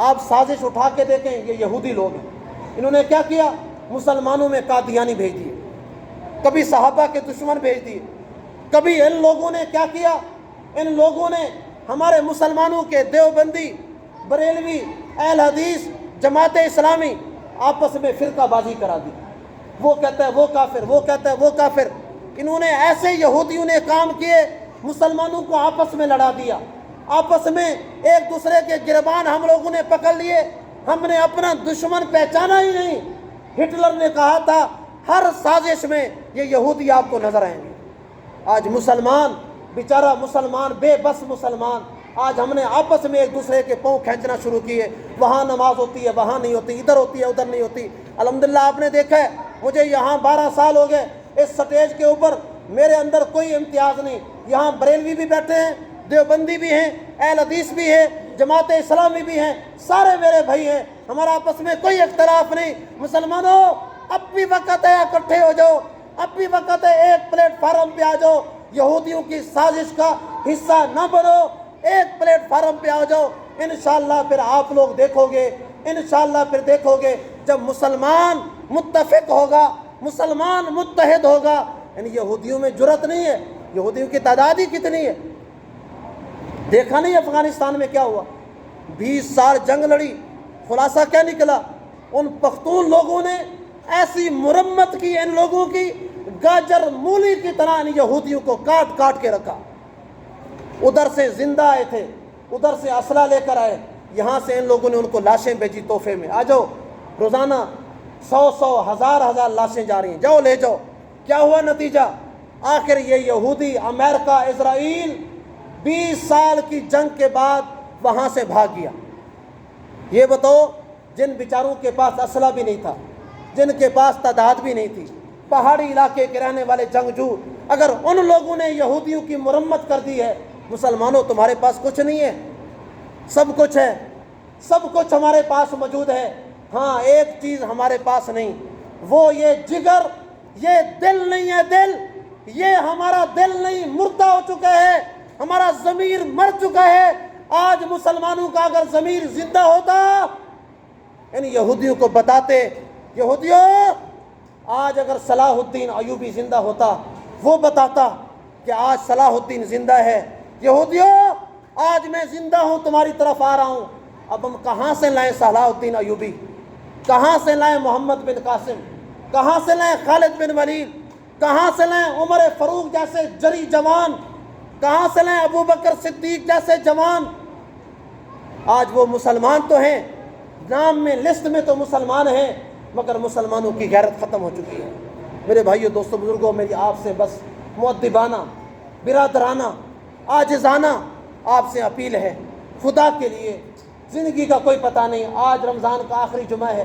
آپ سازش اٹھا کے دیکھیں، یہ یہودی لوگ ہیں۔ انہوں نے کیا کیا؟ مسلمانوں میں قادیانی بھیج دیے، کبھی صحابہ کے دشمن بھیج دیے، کبھی ان لوگوں نے کیا کیا؟ ان لوگوں نے ہمارے مسلمانوں کے دیوبندی، بریلوی، اہل حدیث، جماعت اسلامی آپس میں فرقہ بازی کرا دی۔ وہ کہتا ہے وہ کافر، وہ کہتا ہے وہ کافر۔ انہوں نے ایسے یہودیوں نے کام کیے، مسلمانوں کو آپس میں لڑا دیا، آپس میں ایک دوسرے کے گربان ہم لوگوں نے پکڑ لیے، ہم نے اپنا دشمن پہچانا ہی نہیں۔ ہٹلر نے کہا تھا ہر سازش میں یہ یہودی آپ کو نظر آئیں گے۔ آج مسلمان بیچارہ مسلمان، بے بس مسلمان، آج ہم نے آپس میں ایک دوسرے کے پاؤں کھینچنا شروع کیے، وہاں نماز ہوتی ہے وہاں نہیں ہوتی، ادھر ہوتی ہے ادھر نہیں ہوتی۔ الحمدللہ آپ نے دیکھا ہے، مجھے یہاں 12 سال ہو گئے، اس سٹیج کے اوپر میرے اندر کوئی امتیاز نہیں، یہاں بریلوی بھی بیٹھے ہیں، دیوبندی بھی ہیں، اہل حدیث بھی ہیں، جماعت اسلامی بھی ہیں، سارے میرے بھائی ہیں، ہمارا آپس میں کوئی اختلاف نہیں۔ مسلمانوں اب بھی وقت ہے، اکٹھے ہو جاؤ، اب بھی وقت ہے، ایک پلیٹ فارم پہ آ جاؤ، یہودیوں کی سازش کا حصہ نہ بنو، ایک پلیٹ فارم پہ آ جاؤ۔ انشاءاللہ پھر آپ لوگ دیکھو گے، انشاءاللہ پھر دیکھو گے جب مسلمان متفق ہوگا، مسلمان متحد ہوگا۔ یعنی یہودیوں میں جرأت نہیں ہے، یہودیوں کی تعداد ہی کتنی ہے، دیکھا نہیں افغانستان میں کیا ہوا، 20 سال جنگ لڑی، خلاصہ کیا نکلا؟ ان پختون لوگوں نے ایسی مرمت کی ان لوگوں کی، گاجر مولی کی طرح ان یہودیوں کو کاٹ کاٹ کے رکھا۔ ادھر سے زندہ آئے تھے، ادھر سے اسلحہ لے کر آئے، یہاں سے ان لوگوں نے ان کو لاشیں بھیجی تحفے میں، آ جاؤ، روزانہ 100 ہزار لاشیں جا رہی ہیں، جاؤ لے جاؤ۔ کیا ہوا نتیجہ؟ آخر یہ یہودی امریکہ اسرائیل 20 سال کی جنگ کے بعد وہاں سے بھاگ گیا۔ یہ بتاؤ، جن بیچاروں کے پاس اسلحہ بھی نہیں تھا، جن کے پاس تعداد بھی نہیں تھی، پہاڑی علاقے کے رہنے والے جنگجو، اگر ان لوگوں نے یہودیوں کی مرمت کر دی ہے، مسلمانوں تمہارے پاس کچھ نہیں ہے؟ سب کچھ ہے، سب کچھ ہمارے پاس موجود ہے۔ ہاں ایک چیز ہمارے پاس نہیں، وہ یہ جگر، یہ دل نہیں ہے، دل، یہ ہمارا دل نہیں، مردہ ہو چکا ہے، ہمارا ضمیر مر چکا ہے۔ آج مسلمانوں کا اگر ضمیر زندہ ہوتا، ان یہودیوں کو بتاتے، یہودیوں آج اگر صلاح الدین ایوبی زندہ ہوتا، وہ بتاتا کہ آج صلاح الدین زندہ ہے، یہودیوں آج میں زندہ ہوں، تمہاری طرف آ رہا ہوں۔ اب ہم کہاں سے لائیں صلاح الدین ایوبی؟ کہاں سے لائیں محمد بن قاسم؟ کہاں سے لائیں خالد بن ولید؟ کہاں سے لائیں عمر فاروق جیسے جری جوان؟ کہاں سے لائیں ابو بکر صدیق جیسے جوان؟ آج وہ مسلمان تو ہیں، نام میں لسٹ میں تو مسلمان ہیں، مگر مسلمانوں کی غیرت ختم ہو چکی ہے۔ میرے بھائیو، دوستو، بزرگوں، میری آپ سے بس مؤدبانہ، برادرانہ، عاجزانہ آپ سے اپیل ہے، خدا کے لیے، زندگی کا کوئی پتہ نہیں، آج رمضان کا آخری جمعہ ہے،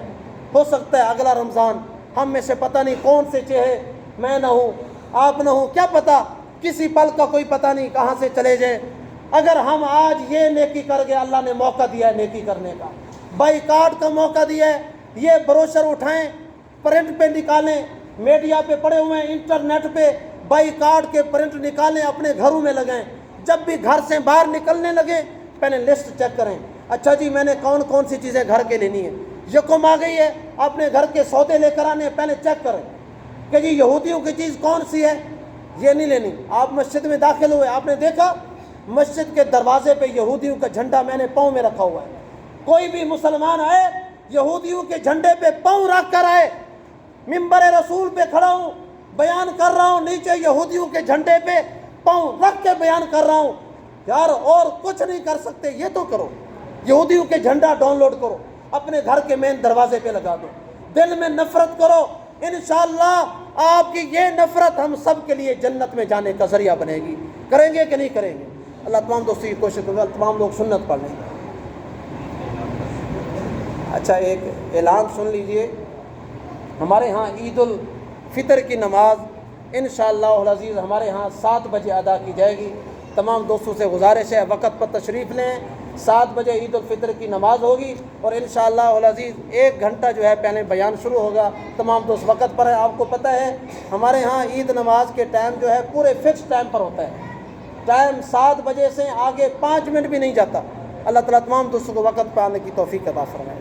ہو سکتا ہے اگلا رمضان ہم میں سے پتہ نہیں کون سے چہرے، میں نہ ہوں، آپ نہ ہوں، کیا پتہ، کسی پل کا کوئی پتہ نہیں کہاں سے چلے جائیں۔ اگر ہم آج یہ نیکی کر گئے، اللہ نے موقع دیا ہے نیکی کرنے کا، بائیکاٹ کا موقع دیا ہے، یہ بروشر اٹھائیں، پرنٹ پہ نکالیں، میڈیا پہ پڑے ہوئے ہیں، انٹرنیٹ پہ بائیکاٹ کے پرنٹ نکالیں، اپنے گھروں میں لگائیں۔ جب بھی گھر سے باہر نکلنے لگے، پہلے لسٹ چیک کریں، اچھا جی میں نے کون کون سی چیزیں گھر کے لینی ہے، یکم آ گئی ہے، اپنے گھر کے سودے لے کر آنے، پہلے چیک کریں کہ جی یہودیوں کی چیز کون سی ہے، یہ نہیں لینی۔ آپ مسجد میں داخل ہوئے، آپ نے دیکھا مسجد کے دروازے پہ یہودیوں کا جھنڈا میں نے پاؤں میں رکھا ہوا ہے، کوئی بھی مسلمان آئے یہودیوں کے جھنڈے پہ پاؤں رکھ کر آئے۔ منبر رسول پہ کھڑا ہوں، بیان کر رہا ہوں، نیچے یہودیوں کے جھنڈے پہ پاؤں رکھ کے بیان کر رہا ہوں، یار اور کچھ نہیں کر سکتے، یہ تو کرو، یہودیوں کے جھنڈا ڈاؤن لوڈ کرو، اپنے گھر کے مین دروازے پہ لگا دو، دل میں نفرت کرو، انشاءاللہ آپ کی یہ نفرت ہم سب کے لیے جنت میں جانے کا ذریعہ بنے گی۔ کریں گے کہ نہیں کریں گے؟ اللہ تمام دوستوں کی کوشش کرے، تمام لوگ سنت پڑھ لیں۔ اچھا ایک اعلان سن لیجئے، ہمارے ہاں عید الفطر کی نماز انشاءاللہ العزیز ہمارے ہاں 7 بجے ادا کی جائے گی۔ تمام دوستوں سے گزارش ہے وقت پر تشریف لیں، 7 بجے عید الفطر کی نماز ہوگی، اور انشاءاللہ العزیز 1 گھنٹہ جو ہے پہلے بیان شروع ہوگا۔ تمام دوست وقت پر ہے، آپ کو پتہ ہے ہمارے ہاں عید نماز کے ٹائم جو ہے پورے فکس ٹائم پر ہوتا ہے، ٹائم 7 بجے سے آگے 5 منٹ بھی نہیں جاتا۔ اللہ تعالیٰ تمام دوستوں کو وقت پہ آنے کی توفیق عطا فرمائے۔